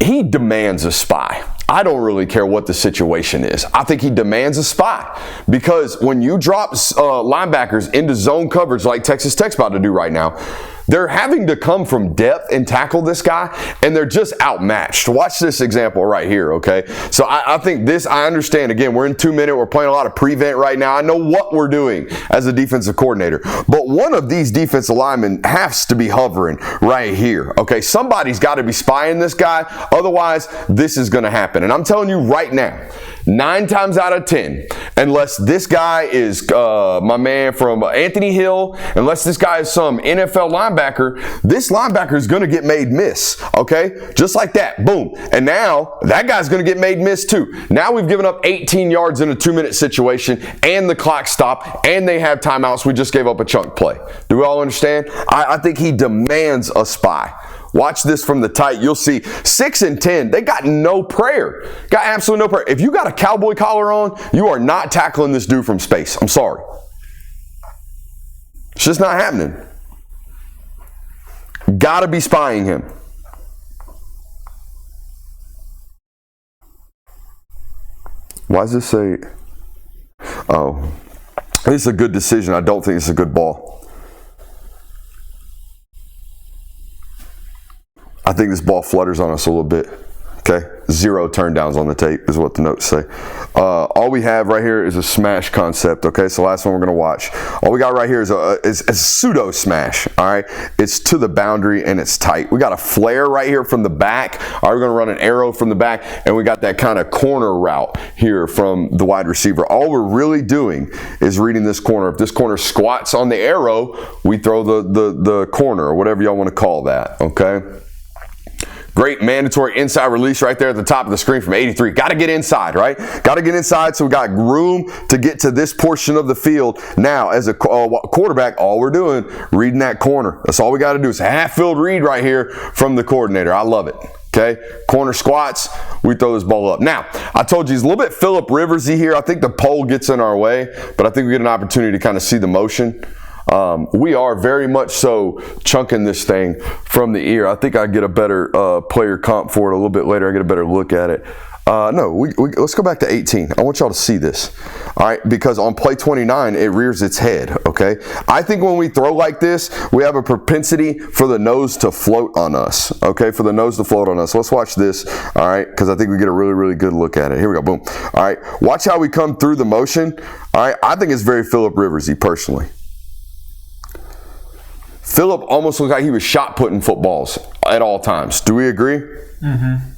He demands a spy. I don't really care what the situation is. I think he demands a spy because when you drop linebackers into zone coverage like Texas Tech's about to do right now, they're having to come from depth and tackle this guy, and they're just outmatched. Watch this example right here, okay? So I think this, I understand. Again, we're in 2 minute. We're playing a lot of prevent right now. I know what we're doing as a defensive coordinator, but one of these defensive linemen has to be hovering right here, okay? Somebody's got to be spying this guy. Otherwise, this is going to happen. And I'm telling you right now, 9 times out of 10, unless this guy is my man from Anthony Hill, unless this guy is some NFL linebacker, this linebacker is going to get made miss, okay? Just like that, boom. And now that guy's going to get made miss too. Now we've given up 18 yards in a 2-minute situation, and the clock stopped, and they have timeouts. We just gave up a chunk play. Do we all understand? I think he demands a spy. Watch this from the tight. You'll see 6 and 10. They got no prayer. Got absolutely no prayer. If you got a cowboy collar on, you are not tackling this dude from space. I'm sorry. It's just not happening. Got to be spying him. Why does this say? Oh, this is a good decision. I don't think it's a good ball. I think this ball flutters on us a little bit. Okay, 0 turn downs on the tape is what the notes say. All we have right here is a smash concept. Okay, so last one we're gonna watch. All we got right here is a pseudo smash. All right, it's to the boundary and it's tight. We got a flare right here from the back. All right, we're gonna run an arrow from the back, and we got that kind of corner route here from the wide receiver. All we're really doing is reading this corner. If this corner squats on the arrow, we throw the corner, or whatever y'all want to call that. Okay. Great mandatory inside release right there at the top of the screen from 83. Got to get inside, right? Got to get inside, so we got room to get to this portion of the field. Now, as a quarterback, all we're doing, reading that corner. That's all we got to do. It's a half-field read right here from the coordinator. I love it. Okay, corner squats, we throw this ball up. Now, I told you he's a little bit Phillip Riversy here. I think the pole gets in our way, but I think we get an opportunity to kind of see the motion. We are very much so chunking this thing from the ear. I think I get a better player comp for it a little bit later. I get a better look at it. Let's go back to 18. I want y'all to see this. All right, because on play 29, it rears its head, okay? I think when we throw like this, we have a propensity for the nose to float on us, okay? For the nose to float on us. Let's watch this, all right? Because I think we get a really, really good look at it. Here we go, boom. All right, watch how we come through the motion. All right, I think it's very Phillip Riversy, personally. Phillip almost looked like he was shot putting footballs at all times. Do we agree? Mm-hmm.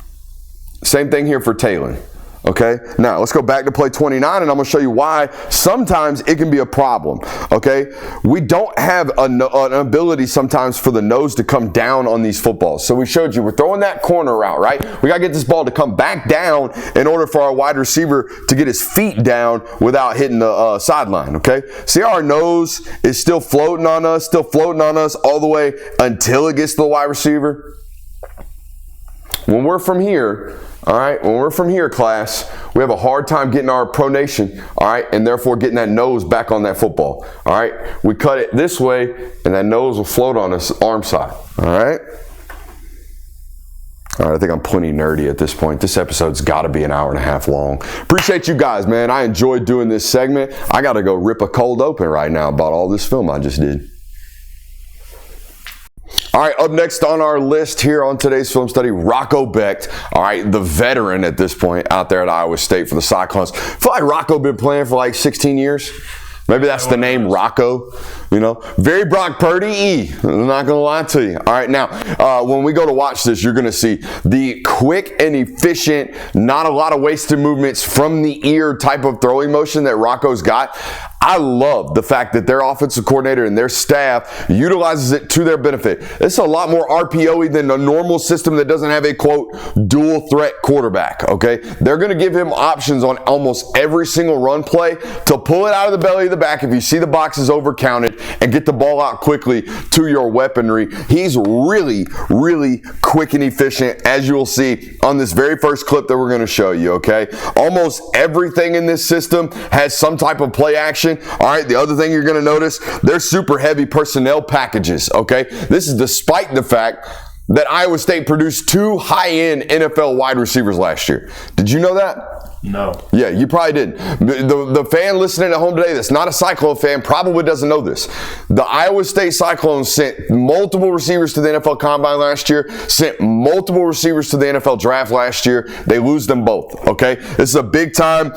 Same thing here for Taylen. Okay, now let's go back to play 29, and I'm going to show you why sometimes it can be a problem. Okay, we don't have an ability sometimes for the nose to come down on these footballs. So we showed you we're throwing that corner route, right? We got to get this ball to come back down in order for our wide receiver to get his feet down without hitting the sideline. Okay, see how our nose is still floating on us all the way until it gets to the wide receiver. When we're from here, all right, when we're from here, class, we have a hard time getting our pronation, all right, and therefore getting that nose back on that football, all right? We cut it this way, and that nose will float on us arm side, all right? All right, I think I'm plenty nerdy at this point. This episode's got to be an hour and a half long. Appreciate you guys, man. I enjoyed doing this segment. I got to go rip a cold open right now about all this film I just did. All right, up next on our list here on today's film study, Rocco Becht. All right, the veteran at this point out there at Iowa State for the Cyclones. I feel like Rocco been playing for like 16 years. Maybe that's the name, Rocco. You know, very Brock Purdy-y. I'm not going to lie to you. All right, now, when we go to watch this, you're going to see the quick and efficient, not a lot of wasted movements from the ear type of throwing motion that Rocco's got. I love the fact that their offensive coordinator and their staff utilizes it to their benefit. It's a lot more RPO-y than a normal system that doesn't have a, quote, dual threat quarterback, okay? They're going to give him options on almost every single run play to pull it out of the belly of the back if you see the box is overcounted and get the ball out quickly to your weaponry. He's really, really quick and efficient, as you will see on this very first clip that we're going to show you, okay? Almost everything in this system has some type of play action. All right, the other thing you're going to notice, they're super heavy personnel packages, okay? This is despite the fact that Iowa State produced 2 high-end NFL wide receivers last year. Did you know that? No. Yeah, you probably didn't. The fan listening at home today that's not a Cyclone fan probably doesn't know this. The Iowa State Cyclones sent multiple receivers to the NFL Combine last year, sent multiple receivers to the NFL Draft last year. They lose them both, okay? This is a big-time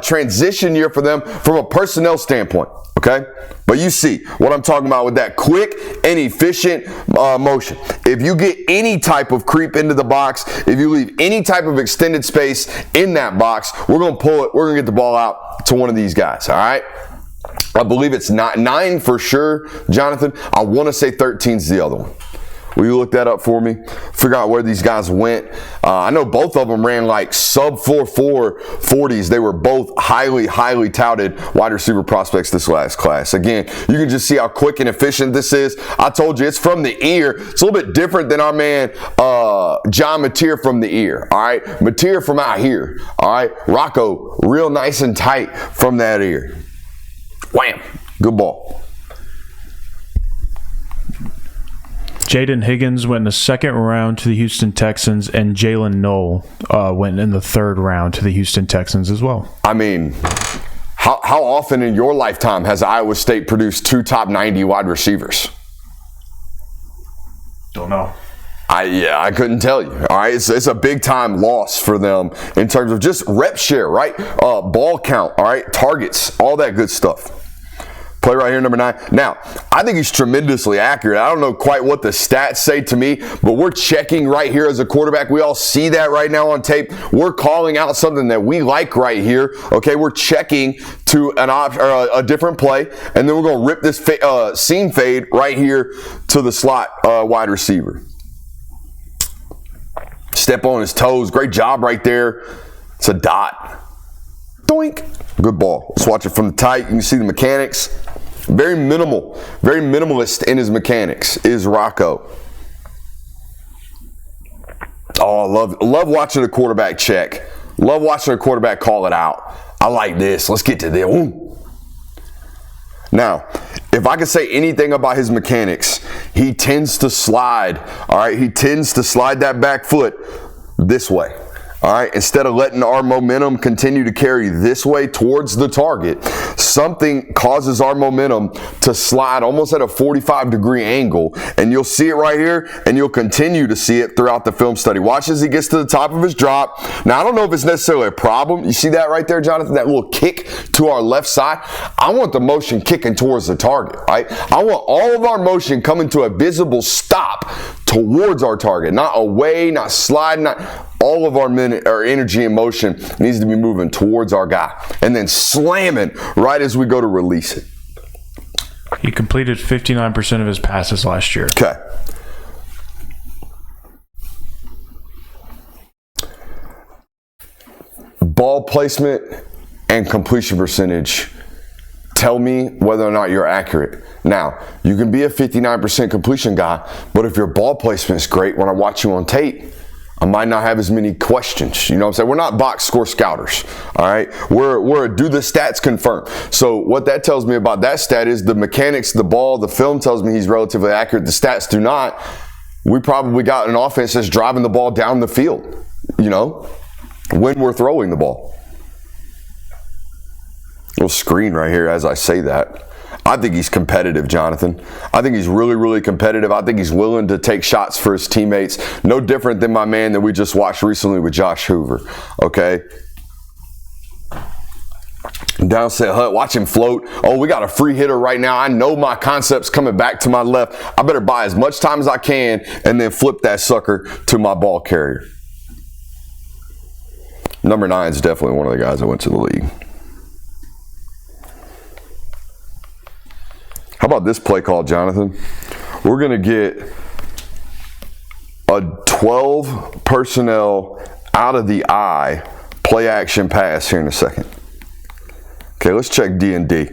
transition year for them from a personnel standpoint, okay? But you see what I'm talking about with that quick and efficient motion. If you get any type of creep into the box, if you leave any type of extended space in that box, we're going to pull it. We're going to get the ball out to one of these guys, all right? I believe it's not 9 for sure, Jonathan. I want to say 13's the other one. Will you look that up for me? Figure out where these guys went. I know both of them ran like sub 4.4 40s. They were both highly, highly touted wide receiver prospects this last class. Again, you can just see how quick and efficient this is. I told you, it's from the ear. It's a little bit different than our man John Mateer from the ear. All right, Mateer from out here. All right, Rocco, real nice and tight from that ear. Wham! Good ball. Jaden Higgins went in the second round to the Houston Texans, and Jalen Knoll went in the third round to the Houston Texans as well. I mean, how often in your lifetime has Iowa State produced 2 top 90 wide receivers? Don't know. I couldn't tell you. All right, it's a big time loss for them in terms of just rep share, right? Ball count, all right, targets, all that good stuff. Play right here, number 9. Now, I think he's tremendously accurate. I don't know quite what the stats say to me, but we're checking right here as a quarterback. We all see that right now on tape. We're calling out something that we like right here. Okay, we're checking to a different play, and then we're going to rip this seam fade right here to the slot wide receiver. Step on his toes. Great job right there. It's a dot. Doink. Good ball. Let's watch it from the tight. You can see the mechanics. Very minimal, very minimalist in his mechanics is Rocco. Oh, I love watching a quarterback check. Love watching a quarterback call it out. I like this. Let's get to this. Ooh. Now, if I could say anything about his mechanics, he tends to slide. All right, he tends to slide that back foot this way. All right, instead of letting our momentum continue to carry this way towards the target, something causes our momentum to slide almost at a 45-degree angle, and you'll see it right here, and you'll continue to see it throughout the film study. Watch as he gets to the top of his drop. Now, I don't know if it's necessarily a problem. You see that right there, Jonathan, that little kick to our left side? I want the motion kicking towards the target, right? I want all of our motion coming to a visible stop towards our target, not away, not sliding, not all of our energy and motion needs to be moving towards our guy and then slamming right as we go to release it. He completed 59% of his passes last year. Okay. Ball placement and completion percentage tell me whether or not you're accurate. Now, you can be a 59% completion guy, but if your ball placement is great, when I watch you on tape, I might not have as many questions. You know what I'm saying? We're not box score scouters, all right? We're a do the stats confirm. So what that tells me about that stat is the mechanics, the ball, the film tells me he's relatively accurate. The stats do not. We probably got an offense that's driving the ball down the field, you know, when we're throwing the ball. Little screen right here as I say that. I think he's competitive, Jonathan. I think he's really, really competitive. I think he's willing to take shots for his teammates. No different than my man that we just watched recently with Josh Hoover. Okay? Downset Hut, watch him float. Oh, we got a free hitter right now. I know my concept's coming back to my left. I better buy as much time as I can and then flip that sucker to my ball carrier. Number 9 is definitely one of the guys that went to the league. How about this play call, Jonathan? We're going to get a 12 personnel out of the eye play action pass here in a second. Okay, let's check D&D.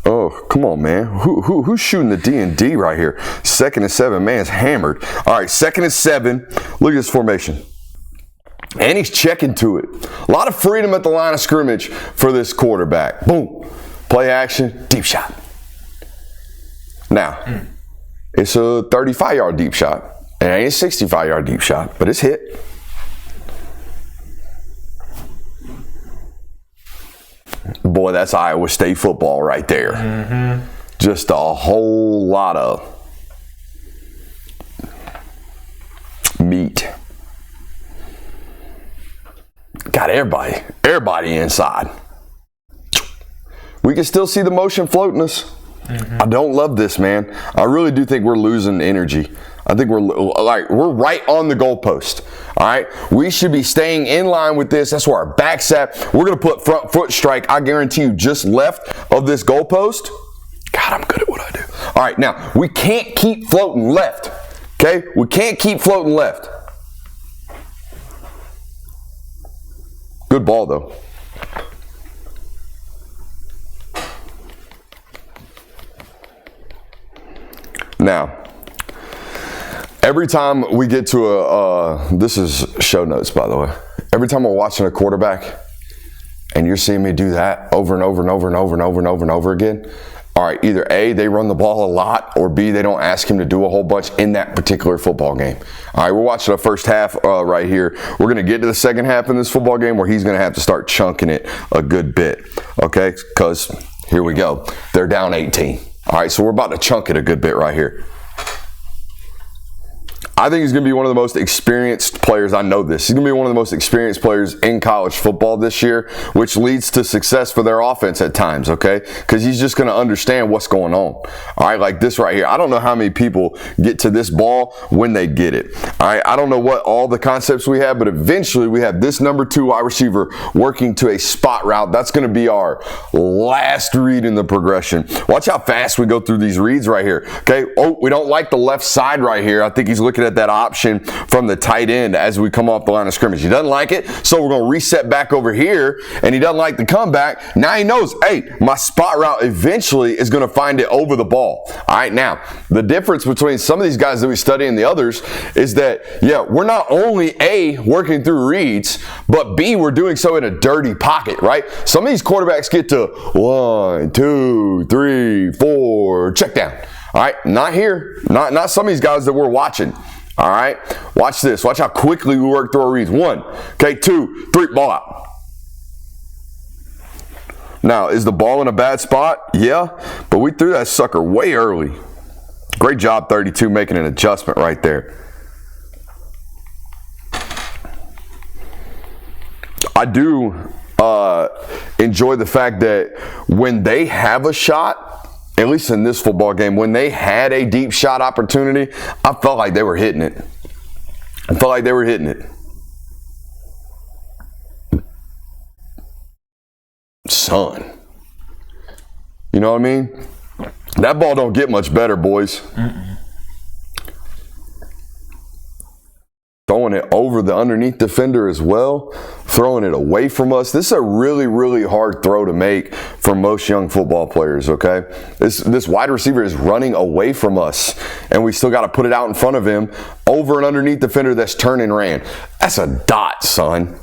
Oh, come on, man. Who's shooting the D&D right here? 2nd and 7. Man's hammered. All right, 2nd and 7. Look at this formation. And he's checking to it. A lot of freedom at the line of scrimmage for this quarterback. Boom. Play action. Deep shot. Now, it's a 35-yard deep shot. It ain't a 65-yard deep shot, but it's hit. Boy, that's Iowa State football right there. Mm-hmm. Just a whole lot of meat. Got everybody inside. We can still see the motion floating us. Mm-hmm. I don't love this, man. I really do think we're losing energy. I think we're right on the goalpost. All right, we should be staying in line with this. That's where our back's at. We're gonna put front foot strike. I guarantee you, just left of this goalpost. God, I'm good at what I do. All right, now we can't keep floating left. Okay? We can't keep floating left. Good ball, though. Now, every time we get to this is show notes, by the way. Every time we're watching a quarterback and you're seeing me do that over and over and over and over and over and over and over again, all right, either A, they run the ball a lot, or B, they don't ask him to do a whole bunch in that particular football game. All right, we're watching the first half right here. We're going to get to the second half in this football game where he's going to have to start chunking it a good bit, okay? Because here we go. They're down 18. All right, so we're about to chunk it a good bit right here. I think he's going to be one of the most experienced players. I know this. He's going to be one of the most experienced players in college football this year, which leads to success for their offense at times, okay? Because he's just going to understand what's going on. All right, like this right here. I don't know how many people get to this ball when they get it. All right, I don't know what all the concepts we have, but eventually we have this number 2 wide receiver working to a spot route. That's going to be our last read in the progression. Watch how fast we go through these reads right here, okay? Oh, we don't like the left side right here. I think he's looking at that option from the tight end as we come off the line of scrimmage. He doesn't like it, so we're going to reset back over here, and he doesn't like the comeback. Now he knows, hey, my spot route eventually is going to find it over the ball. All right, now, the difference between some of these guys that we study and the others is that, yeah, we're not only A, working through reads, but B, we're doing so in a dirty pocket, right? Some of these quarterbacks get to 1, 2, 3, 4, check down. All right, not here. Not some of these guys that we're watching. All right, watch this. Watch how quickly we work through our reads. 1, okay, 2, 3, ball out. Now, is the ball in a bad spot? Yeah, but we threw that sucker way early. Great job, 32, making an adjustment right there. I do enjoy the fact that when they have a shot, at least in this football game, when they had a deep shot opportunity, I felt like they were hitting it. I felt like they were hitting it. Son. You know what I mean? That ball don't get much better, boys. Throwing it over the underneath defender as well, throwing it away from us. This is a really, really hard throw to make for most young football players, okay? This wide receiver is running away from us, and we still got to put it out in front of him over an underneath defender that's turned and ran. That's a dot, son.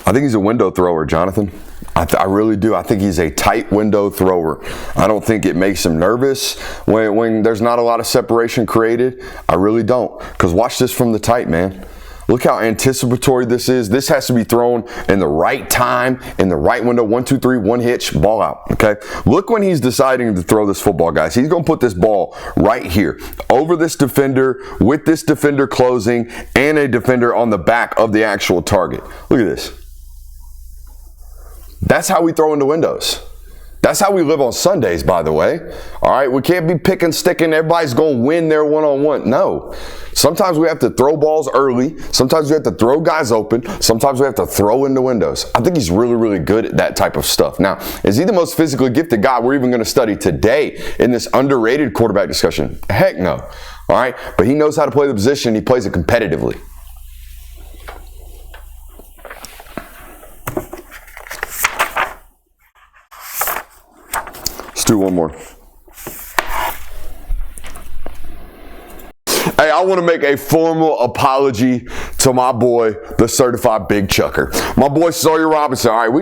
I think he's a window thrower, Jonathan. I really do. I think he's a tight window thrower. I don't think it makes him nervous when there's not a lot of separation created. I really don't. Because watch this from the tight, man. Look how anticipatory this is. This has to be thrown in the right time, in the right window. 1, 2, 3, one hitch, ball out. Okay. Look when he's deciding to throw this football, guys. He's going to put this ball right here over this defender, with this defender closing and a defender on the back of the actual target. Look at this. That's how we throw into windows. That's how we live on Sundays, by the way. All right, we can't be picking, sticking. Everybody's going to win their one-on-one. No. Sometimes we have to throw balls early. Sometimes we have to throw guys open. Sometimes we have to throw into windows. I think he's really, really good at that type of stuff. Now, is he the most physically gifted guy we're even going to study today in this underrated quarterback discussion? Heck no. All right, but he knows how to play the position. He plays it competitively. Let's do one more. Hey, I want to make a formal apology to my boy, the certified big chucker. My boy, Sawyer Robertson. All right, we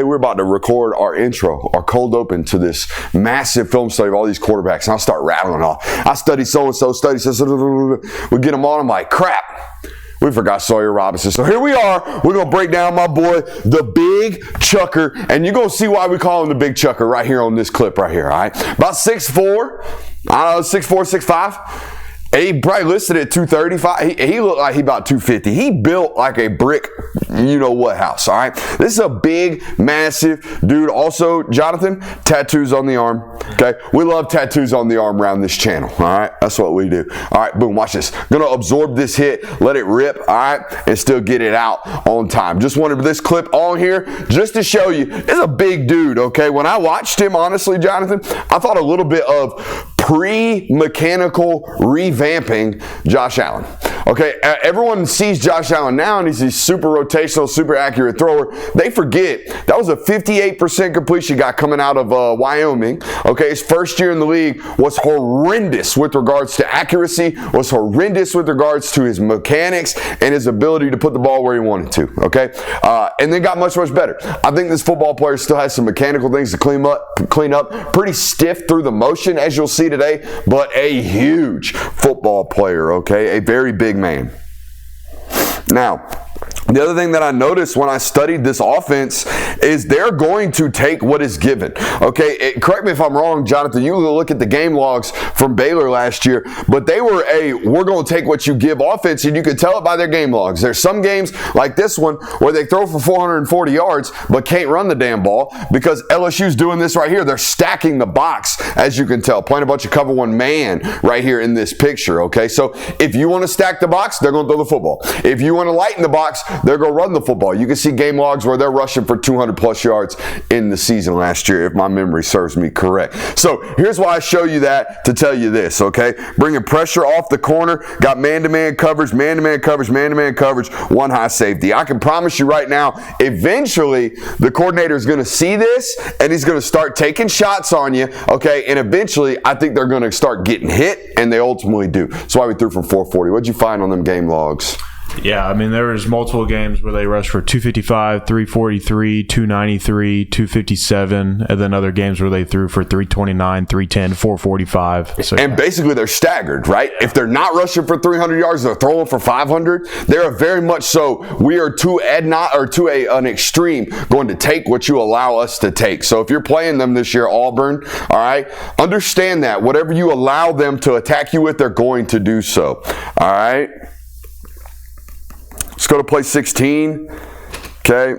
were about to record our intro, our cold open to this massive film study of all these quarterbacks. And I'll start rattling off. I studied so-and-so, we get them on. I'm like, crap. We forgot Sawyer Robertson. So here we are. We're going to break down my boy, the big chucker. And you're going to see why we call him the big chucker right here on this clip right here, all right? About 6'4", I don't know, 6'4", 6'5". He probably listed at 235. He looked like he about 250. He built like a brick, you know what house, all right? This is a big, massive dude. Also, Jonathan, tattoos on the arm, okay? We love tattoos on the arm around this channel, all right? That's what we do. All right, boom, watch this. Gonna absorb this hit, let it rip, all right? And still get it out on time. Just wanted this clip on here just to show you, this is a big dude, okay? When I watched him, honestly, Jonathan, I thought a little bit of pre-mechanical revamping Josh Allen. Okay, everyone sees Josh Allen now and he's a super rotational, super accurate thrower. They forget that was a 58% completion guy coming out of Wyoming. Okay, his first year in the league was horrendous with regards to accuracy, was horrendous with regards to his mechanics and his ability to put the ball where he wanted to. Okay, and then got much, much better. I think this football player still has some mechanical things to clean up. Pretty stiff through the motion, as you'll see today, but a huge football player. Okay, a very big man. Now, the other thing that I noticed when I studied this offense is they're going to take what is given. Okay, correct me if I'm wrong, Jonathan. You look at the game logs from Baylor last year, but they were we're going to take what you give offense, and you could tell it by their game logs. There's some games like this one where they throw for 440 yards but can't run the damn ball because LSU's doing this right here. They're stacking the box, as you can tell, playing a bunch of cover one man right here in this picture. Okay, so if you want to stack the box, they're going to throw the football. If you want to lighten the box, they're going to run the football. You can see game logs where they're rushing for 200 plus yards in the season last year, if my memory serves me correct. So here's why I show you that, to tell you this, okay? Bringing pressure off the corner, got man-to-man coverage, man-to-man coverage, man-to-man coverage, one high safety. I can promise you right now, eventually the coordinator is going to see this and he's going to start taking shots on you, okay? And eventually I think they're going to start getting hit, and they ultimately do. That's why we threw from 440. What'd you find on them game logs? Yeah, I mean, there was multiple games where they rushed for 255, 343, 293, 257, and then other games where they threw for 329, 310, 445. So, and basically they're staggered, right? If they're not rushing for 300 yards, they're throwing for 500. They're very much so, we are an extreme going to take what you allow us to take. So if you're playing them this year, Auburn, all right, understand that. Whatever you allow them to attack you with, they're going to do so, all right? Let's go to play 16, okay?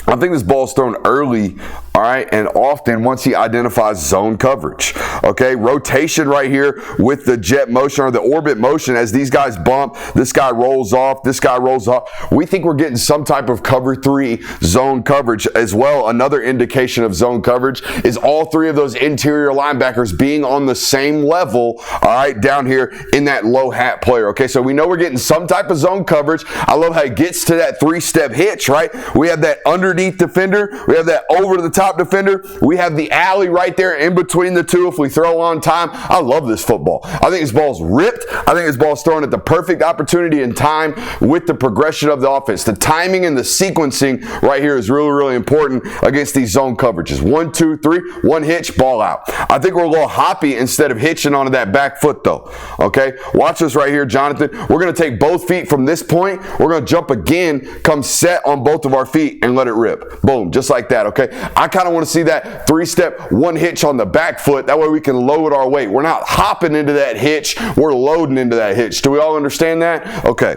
I think this ball's thrown early, all right, and often once he identifies zone coverage, okay? Rotation right here with the jet motion or the orbit motion as these guys bump, this guy rolls off, this guy rolls off. We think we're getting some type of cover 3 zone coverage as well. Another indication of zone coverage is all three of those interior linebackers being on the same level, all right, down here in that low hat player, okay? So we know we're getting some type of zone coverage. I love how he gets to that 3-step hitch, right? We have that underneath defender. We have that over to the top defender. We have the alley right there in between the two if we throw on time. I love this football. I think this ball's ripped. I think this ball's thrown at the perfect opportunity and time with the progression of the offense. The timing and the sequencing right here is really, really important against these zone coverages. 1, 2, 3, one hitch, ball out. I think we're a little hoppy instead of hitching onto that back foot though. Okay, watch this right here, Jonathan. We're going to take both feet from this point. We're going to jump again, come set on both of our feet and let it rip. Boom, just like that, okay? I kind of want to see that 3-step, one hitch on the back foot. That way we can load our weight. We're not hopping into that hitch. We're loading into that hitch. Do we all understand that? Okay.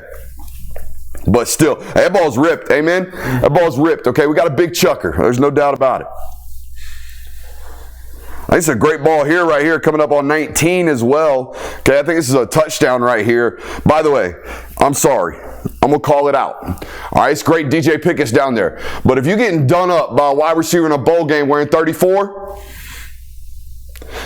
But still, that ball's ripped, amen? That ball's ripped, okay? We got a big chucker. There's no doubt about it. I think it's a great ball here, right here, coming up on 19 as well. Okay, I think this is a touchdown right here. By the way, I'm sorry. I'm going to call it out. All right, it's great DJ Pickett's down there. But if you're getting done up by a wide receiver in a bowl game wearing 34,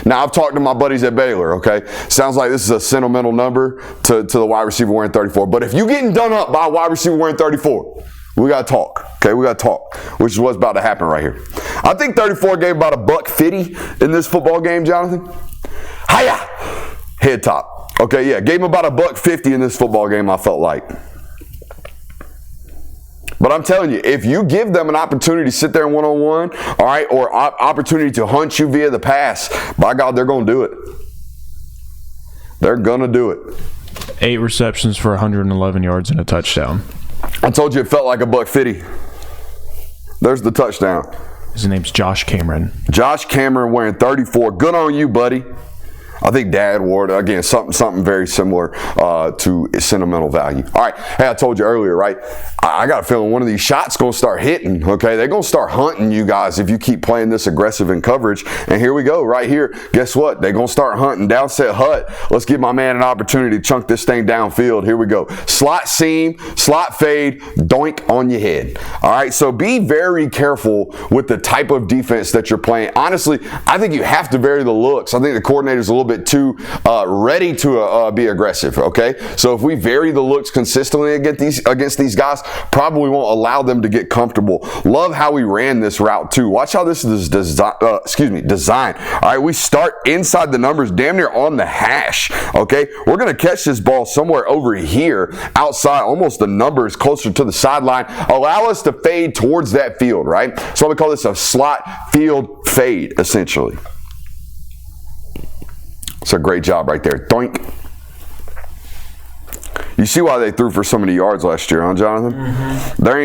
now I've talked to my buddies at Baylor, okay? Sounds like this is a sentimental number to the wide receiver wearing 34. But if you're getting done up by a wide receiver wearing 34, we got to talk, okay? We got to talk, which is what's about to happen right here. I think 34 gave about $150 in this football game, Jonathan. Hiya! Head top. Okay, yeah, gave him about $150 in this football game, I felt like. But I'm telling you, if you give them an opportunity to sit there in one-on-one, all right, or opportunity to hunt you via the pass, by God, they're going to do it. They're going to do it. 8 receptions for 111 yards and a touchdown. I told you it felt like $150. There's the touchdown. His name's Josh Cameron. Josh Cameron wearing 34. Good on you, buddy. I think Dad Ward, again, something very similar to sentimental value. All right. Hey, I told you earlier, right? I got a feeling one of these shots going to start hitting, okay? They're going to start hunting you guys if you keep playing this aggressive in coverage. And here we go, right here. Guess what? They're going to start hunting. Down set hut. Let's give my man an opportunity to chunk this thing downfield. Here we go. Slot seam, slot fade, doink on your head. All right, so be very careful with the type of defense that you're playing. Honestly, I think you have to vary the looks. I think the coordinator's a little bit too ready to be aggressive, okay? So if we vary the looks consistently against these guys, probably won't allow them to get comfortable. Love how we ran this route too. Watch how this is designed. All right, we start inside the numbers, damn near on the hash, okay? We're going to catch this ball somewhere over here, outside, almost the numbers, closer to the sideline. Allow us to fade towards that field, right? So we call this a slot field fade, essentially. It's a great job right there. Doink. You see why they threw for so many yards last year, huh, Jonathan? Mm-hmm. There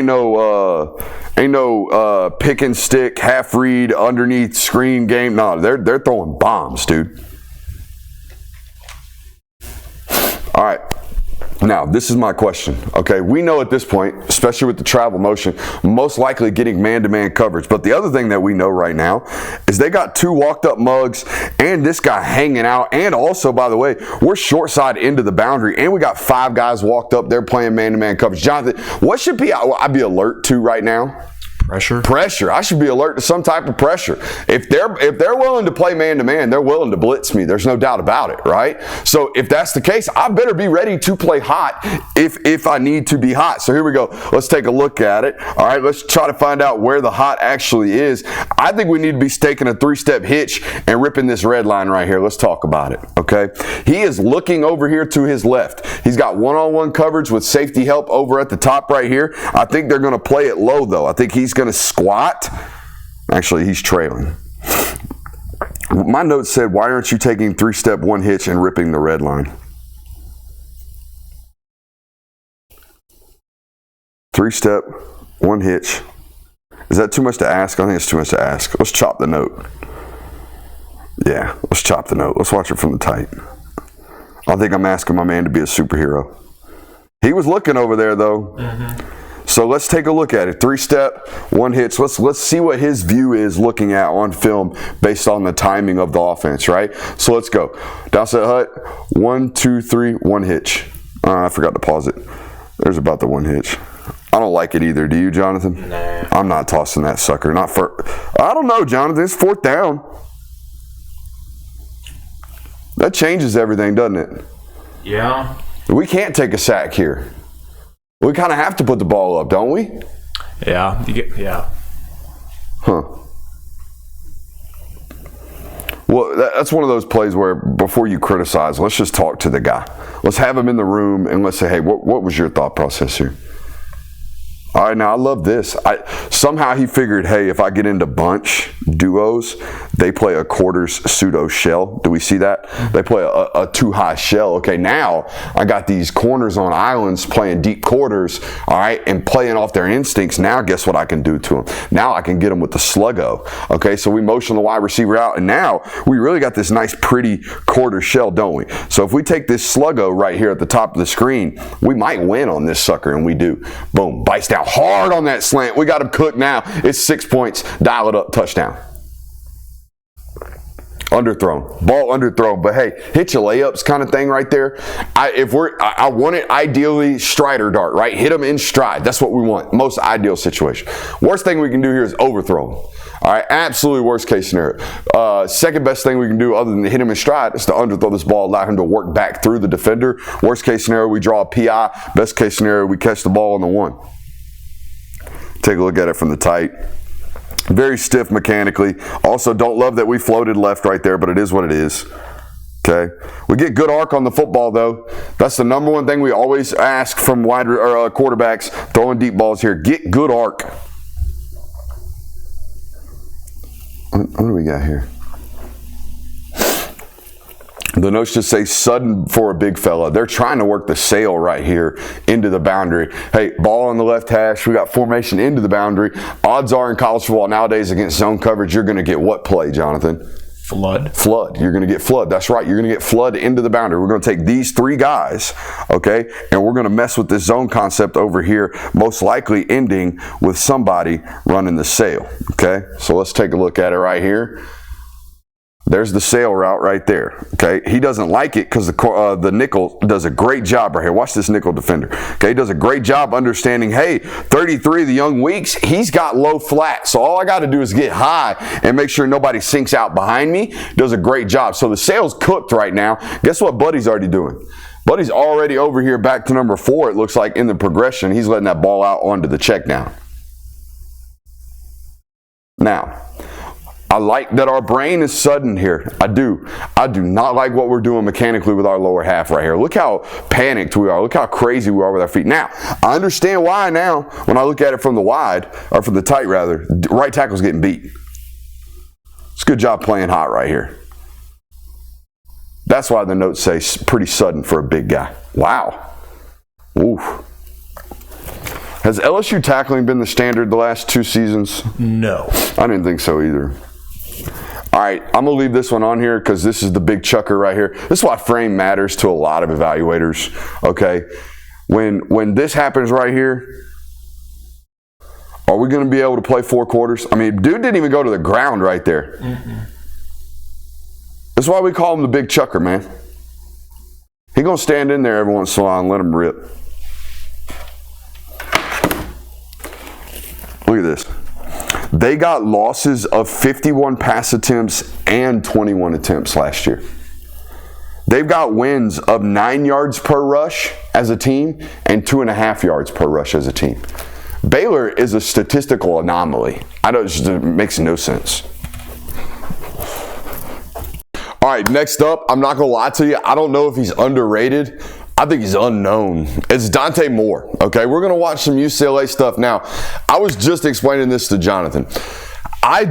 ain't no pick and stick, half read, underneath screen game. No, they're throwing bombs, dude. All right. Now, this is my question, okay? We know at this point, especially with the travel motion, most likely getting man-to-man coverage. But the other thing that we know right now is they got 2 walked-up mugs and this guy hanging out. And also, by the way, we're short side into the boundary, and we got 5 guys walked up. They're playing man-to-man coverage. Jonathan, what should I be alert to right now? Pressure. I should be alert to some type of pressure. If they're willing to play man-to-man, they're willing to blitz me. There's no doubt about it, right? So if that's the case, I better be ready to play hot if I need to be hot. So here we go. Let's take a look at it. All right, let's try to find out where the hot actually is. I think we need to be staking a 3-step hitch and ripping this red line right here. Let's talk about it, okay? He is looking over here to his left. He's got one-on-one coverage with safety help over at the top right here. I think they're going to play it low, though. I think he's going to squat. Actually, he's trailing. My notes said, why aren't you taking 3-step 1 hitch and ripping the red line? 3-step 1 hitch. Is that too much to ask? I think it's too much to ask. Let's chop the note. Yeah, let's chop the note. Let's watch it from the tight. I think I'm asking my man to be a superhero. He was looking over there, though. Mm-hmm. So let's take a look at it. 3-step, 1 hitch. Let's see what his view is looking at on film based on the timing of the offense, right? So let's go. Downset hut, 1, 2, 3, 1 hitch. I forgot to pause it. There's about the 1 hitch. I don't like it either. Do you, Jonathan? Nah. I'm not tossing that sucker. Not for. I don't know, Jonathan. It's 4th down. That changes everything, doesn't it? Yeah. We can't take a sack here. We kind of have to put the ball up, don't we? Yeah. Yeah. Huh. Well, that's one of those plays where before you criticize, let's just talk to the guy. Let's have him in the room and let's say, hey, what was your thought process here? All right, now I love this. Somehow he figured, hey, if I get into bunch duos, they play a quarters pseudo shell. Do we see that? They play a too high shell. Okay, now I got these corners on islands playing deep quarters, all right, and playing off their instincts. Now guess what I can do to them? Now I can get them with the sluggo. Okay, so we motion the wide receiver out, and now we really got this nice pretty quarter shell, don't we? So if we take this sluggo right here at the top of the screen, we might win on this sucker, and we do. Boom, bites down hard on that slant. We got him cooked now. It's 6 points. Dial it up. Touchdown. Underthrown. Ball underthrown. But hey, hit your layups kind of thing right there. I want it ideally strider dart, right? Hit them in stride. That's what we want. Most ideal situation. Worst thing we can do here is overthrow them. All right, absolutely worst case scenario. Second best thing we can do other than hit him in stride is to underthrow this ball, allow him to work back through the defender. Worst case scenario, we draw a PI. Best case scenario, we catch the ball on the 1. Take a look at it from the tight. Very stiff mechanically. Also, don't love that we floated left right there, but it is what it is. Okay. We get good arc on the football, though. That's the number one thing we always ask from quarterbacks throwing deep balls here. Get good arc. What do we got here? The notes just say sudden for a big fella. They're trying to work the sail right here into the boundary. Hey, ball on the left hash. We got formation into the boundary. Odds are in college football nowadays against zone coverage, you're going to get what play, Jonathan? Flood. Flood. You're going to get flood. That's right. You're going to get flood into the boundary. We're going to take these three guys, okay, and we're going to mess with this zone concept over here, most likely ending with somebody running the sail, okay? So let's take a look at it right here. There's the sail route right there, okay? He doesn't like it because the nickel does a great job right here. Watch this nickel defender, okay? He does a great job understanding, hey, 33, the young weeks, he's got low flat. So all I got to do is get high and make sure nobody sinks out behind me. Does a great job. So the sail's cooked right now. Guess what Buddy's already doing? Buddy's already over here back to number 4, it looks like, in the progression. He's letting that ball out onto the check down. Now, I like that our brain is sudden here. I do not like what we're doing mechanically with our lower half right here. Look how panicked we are. Look how crazy we are with our feet. Now, I understand why now when I look at it from the wide, or from the tight rather, right tackle's getting beat. It's a good job playing hot right here. That's why the notes say pretty sudden for a big guy. Wow. Oof. Has LSU tackling been the standard the last 2 seasons? No. I didn't think so either. All right, I'm going to leave this one on here because this is the big chucker right here. This is why frame matters to a lot of evaluators, okay? When this happens right here, are we going to be able to play 4 quarters? I mean, dude didn't even go to the ground right there. That's why we call him the big chucker, man. He's going to stand in there every once in a while and let him rip. Look at this. They got losses of 51 pass attempts and 21 attempts last year. They've got wins of 9 yards per rush as a team and 2.5 yards per rush as a team. Baylor is a statistical anomaly. It makes no sense. All right, next up, I'm not going to lie to you. I don't know if he's underrated. I think he's unknown. It's Dante Moore, okay? We're going to watch some UCLA stuff now. I was just explaining this to Jonathan. I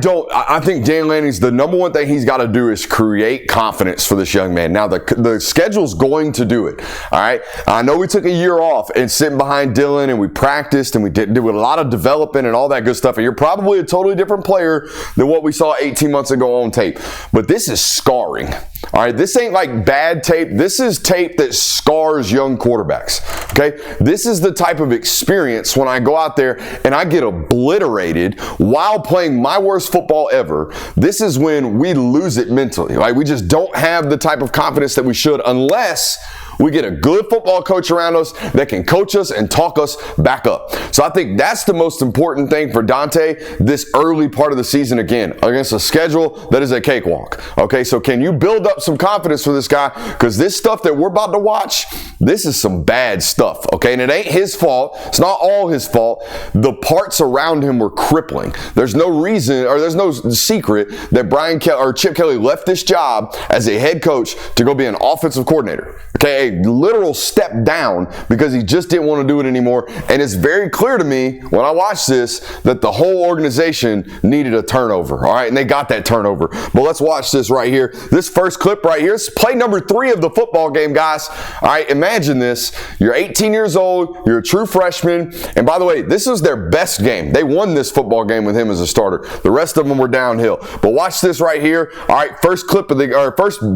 think Dan Lanning's, the number one thing he's got to do is create confidence for this young man. Now, the schedule's going to do it, all right? I know we took a year off and sitting behind Dylan, and we practiced, and we did a lot of development and all that good stuff, and you're probably a totally different player than what we saw 18 months ago on tape. But this is scarring, all right? This ain't like bad tape. This is tape that scars young quarterbacks, okay? This is the type of experience when I go out there and I get obliterated while playing my worst football ever. This is when we lose it mentally. Like, we just don't have the type of confidence that we should unless we get a good football coach around us that can coach us and talk us back up. So I think that's the most important thing for Dante this early part of the season, again, against a schedule that is a cakewalk. Okay, so can you build up some confidence for this guy? Because this stuff that we're about to watch, this is some bad stuff, okay? And it ain't his fault. It's not all his fault. The parts around him were crippling. There's no reason, or there's no secret that Chip Kelly left this job as a head coach to go be an offensive coordinator. Okay, a literal step down because he just didn't want to do it anymore. And it's very clear to me when I watch this that the whole organization needed a turnover. All right, and they got that turnover. But let's watch this right here. This first clip right here is play number 3 of the football game, guys. All right, imagine this. You're 18 years old. You're a true freshman. And by the way, this is their best game. They won this football game with him as a starter. The rest of them were downhill. But watch this right here. All right, first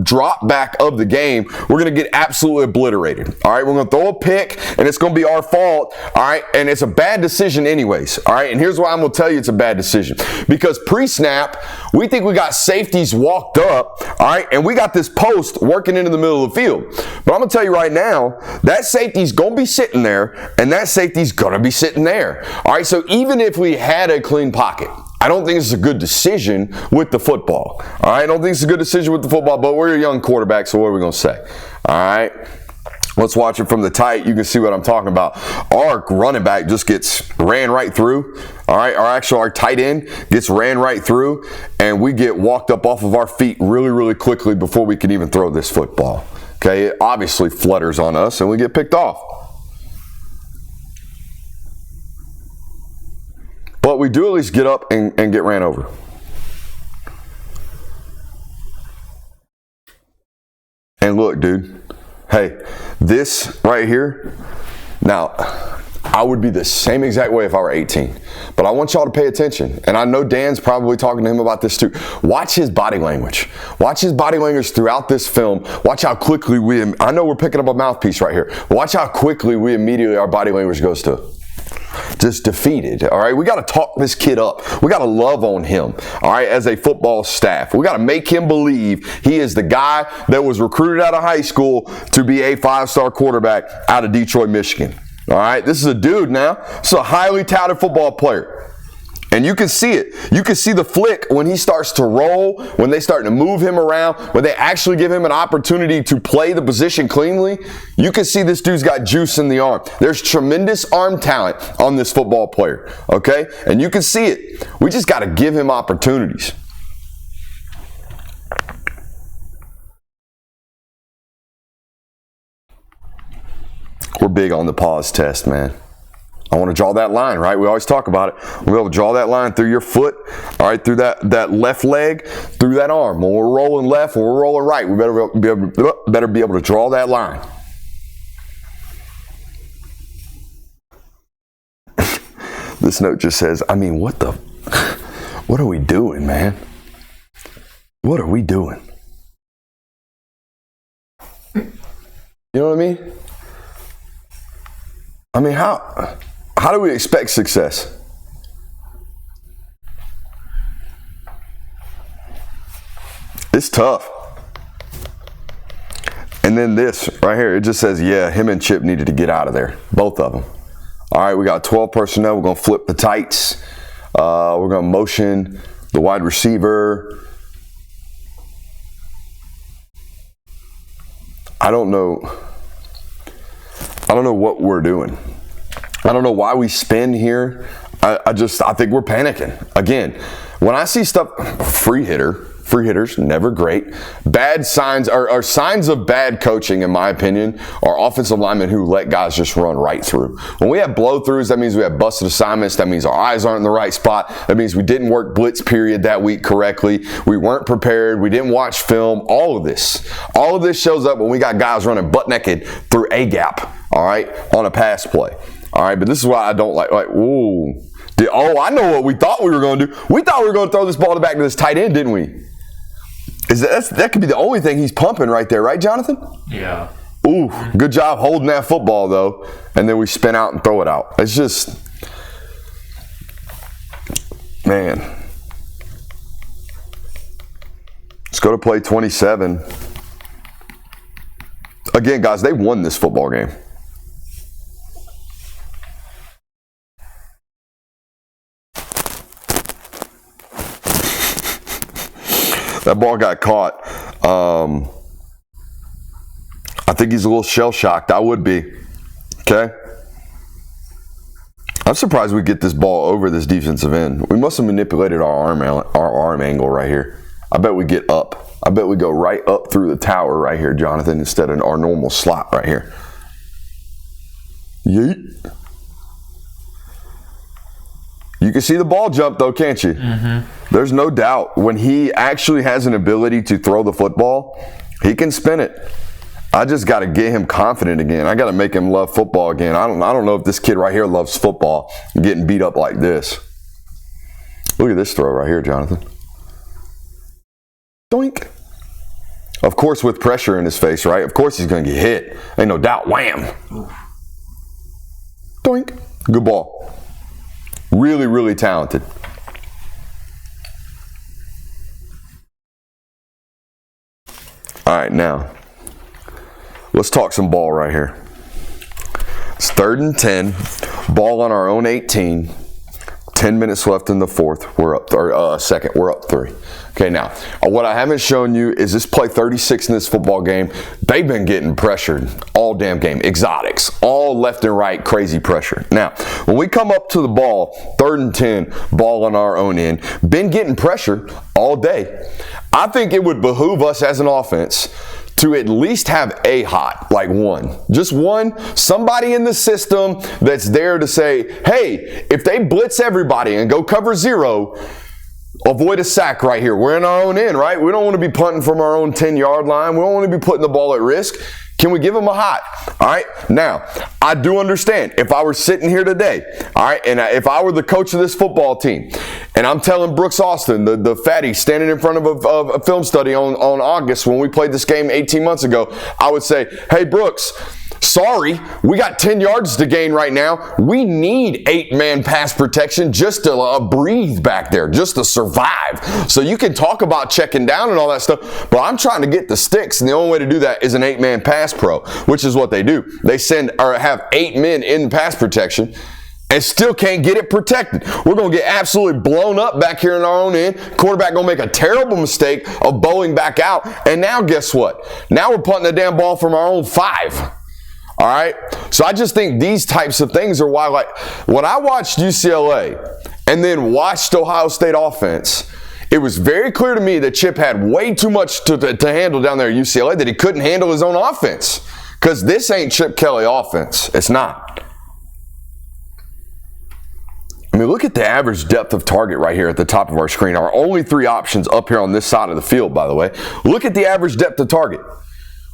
drop back of the game. We're going to get absolutely obliterated. All right, we're going to throw a pick, and it's going to be our fault. All right, and it's a bad decision anyways. All right, and here's why I'm going to tell you it's a bad decision. Because pre-snap, we think we got safeties walked up, all right, and we got this post working into the middle of the field. But I'm going to tell you right now, that safety's going to be sitting there, and that safety's going to be sitting there. All right, so even if we had a clean pocket, I don't think it's a good decision with the football. All right, I don't think it's a good decision with the football, but we're a young quarterback, so what are we going to say? All right, let's watch it from the tight. You can see what I'm talking about. Our running back just gets ran right through. All right, our tight end gets ran right through, and we get walked up off of our feet really, really quickly before we can even throw this football. Okay, it obviously flutters on us, and we get picked off. But we do at least get up and get ran over. And look, dude. Hey, this right here. Now, I would be the same exact way if I were 18. But I want y'all to pay attention. And I know Dan's probably talking to him about this too. Watch his body language. Watch his body language throughout this film. Watch how quickly I know we're picking up a mouthpiece right here. But watch how quickly our body language goes to just defeated. All right, we got to talk this kid up. We got to love on him. All right, as a football staff, we got to make him believe he is the guy that was recruited out of high school to be a 5-star quarterback out of Detroit, Michigan. All right, this is a dude now. It's a highly touted football player. And you can see it. You can see the flick when he starts to roll, when they start to move him around, when they actually give him an opportunity to play the position cleanly. You can see this dude's got juice in the arm. There's tremendous arm talent on this football player, okay? And you can see it. We just got to give him opportunities. We're big on the pause test, man. I want to draw that line, right? We always talk about it. We're able to draw that line through your foot, all right, through that left leg, through that arm. When we're rolling left, when we're rolling right, we better be able to draw that line. This note just says, I mean, what are we doing, man? What are we doing? You know what I mean? I mean, how do we expect success? It's tough. And then this right here, it just says, yeah, him and Chip needed to get out of there. Both of them. All right, we got 12 personnel. We're going to flip the tights. We're going to motion the wide receiver. I don't know what we're doing. I don't know why we spin here. I think we're panicking. Again, when I see stuff, free hitters, never great. Bad signs are signs of bad coaching, in my opinion, are offensive linemen who let guys just run right through. When we have blow-throughs, that means we have busted assignments. That means our eyes aren't in the right spot. That means we didn't work blitz period that week correctly. We weren't prepared. We didn't watch film. All of this shows up when we got guys running butt naked through a gap, all right, on a pass play. All right, but this is why I don't like ooh. I know what we thought we were going to do. We thought we were going to throw this ball back to this tight end, didn't we? That could be the only thing he's pumping right there, right, Jonathan? Yeah. Ooh, good job holding that football, though. And then we spin out and throw it out. It's just, man. Let's go to play 27. Again, guys, they won this football game. That ball got caught. I think he's a little shell-shocked. I would be. Okay? I'm surprised we get this ball over this defensive end. We must have manipulated our arm angle right here. I bet we get up. I bet we go right up through the tower right here, Jonathan, instead of our normal slot right here. Yeet. You can see the ball jump, though, can't you? Mm-hmm. There's no doubt when he actually has an ability to throw the football, he can spin it. I just got to get him confident again. I got to make him love football again. I don't know if this kid right here loves football, getting beat up like this. Look at this throw right here, Jonathan. Doink. Of course, with pressure in his face, right? Of course he's going to get hit. Ain't no doubt. Wham. Doink. Good ball. Really, really talented. All right, now, let's talk some ball right here. It's 3rd and 10, ball on our own 18, 10 minutes left in the fourth. We're up, second, we're up 3. Okay, now, what I haven't shown you is this play 36 in this football game. They've been getting pressured all damn game. Exotics, all left and right, crazy pressure. Now, when we come up to the ball, 3rd and 10, ball on our own end, been getting pressure all day. I think it would behoove us as an offense to at least have a hot, like one. Just one, somebody in the system that's there to say, hey, if they blitz everybody and go cover 0, avoid a sack right here. We're in our own end, right? We don't want to be punting from our own 10-yard line. We don't want to be putting the ball at risk. Can we give him a hot? All right. Now, I do understand if I were sitting here today, all right, and if I were the coach of this football team, and I'm telling Brooks Austin, the fatty, standing in front of a film study on August when we played this game 18 months ago, I would say, hey, Brooks, sorry, we got 10 yards to gain right now. We need 8-man pass protection just to breathe back there, just to survive. So you can talk about checking down and all that stuff, but I'm trying to get the sticks, and the only way to do that is an 8-man pass pro, which is what they do. They send or have 8 men in pass protection and still can't get it protected. We're going to get absolutely blown up back here in our own end. Quarterback going to make a terrible mistake of bowling back out. And now guess what? Now we're punting the damn ball from our own 5. All right. So I just think these types of things are why, like, when I watched UCLA and then watched Ohio State offense, it was very clear to me that Chip had way too much to handle down there at UCLA, that he couldn't handle his own offense. Because this ain't Chip Kelly offense. It's not. I mean, look at the average depth of target right here at the top of our screen. Our only 3 options up here on this side of the field, by the way. Look at the average depth of target.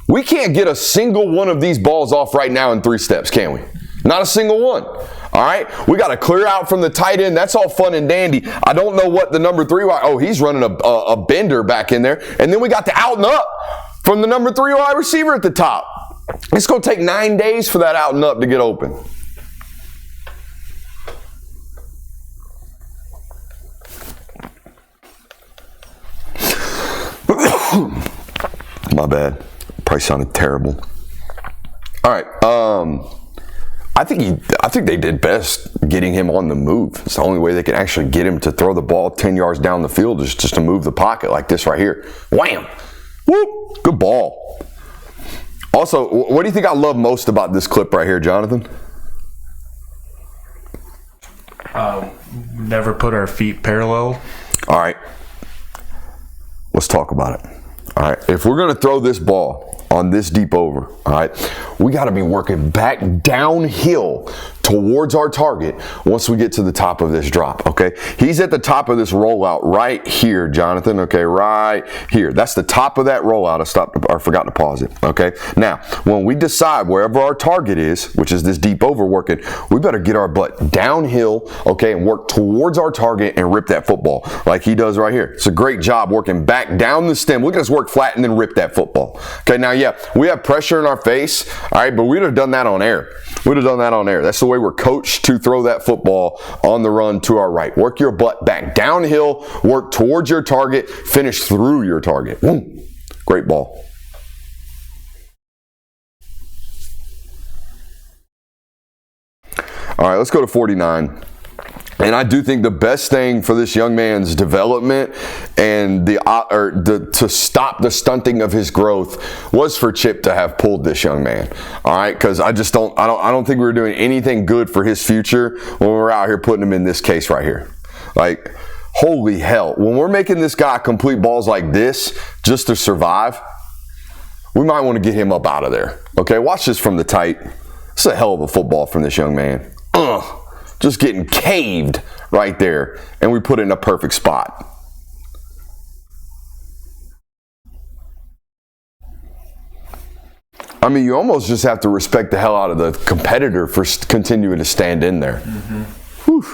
We can't get a single one of these balls off right now in 3 steps, can we? Not a single one. All right? We got to clear out from the tight end. That's all fun and dandy. I don't know what the number 3, he's running a bender back in there. And then we got the out and up from the number 3 wide receiver at the top. It's going to take 9 days for that out and up to get open. My bad. Probably sounded terrible. All right. I think they did best getting him on the move. It's the only way they can actually get him to throw the ball 10 yards down the field is just to move the pocket like this right here. Wham! Whoop! Good ball. Also, what do you think I love most about this clip right here, Jonathan? Never put our feet parallel. All right. Let's talk about it. All right. If we're going to throw this ball on this deep over, all right, we got to be working back downhill towards our target once we get to the top of this drop, okay? He's at the top of this rollout right here, Jonathan, okay, right here. That's the top of that rollout. I forgot to pause it, okay? Now, when we decide wherever our target is, which is this deep over working, we better get our butt downhill, okay, and work towards our target and rip that football like he does right here. It's a great job working back down the stem. Look at us work flat and then rip that football. Okay, now, yeah, we have pressure in our face, all right, but we'd have done that on air. We'd have done that on air. That's the way we're coached to throw that football on the run to our right. Work your butt back downhill, work towards your target, finish through your target. Boom. Great ball. All right, let's go to 49. And I do think the best thing for this young man's development and to stop the stunting of his growth was for Chip to have pulled this young man. All right, because I don't think we were doing anything good for his future when we're out here putting him in this case right here. Like, holy hell, when we're making this guy complete balls like this just to survive, we might want to get him up out of there. Okay, watch this from the tight. It's a hell of a football from this young man. Just getting caved right there, and we put it in a perfect spot. I mean, you almost just have to respect the hell out of the competitor for continuing to stand in there. Mm-hmm. Whew.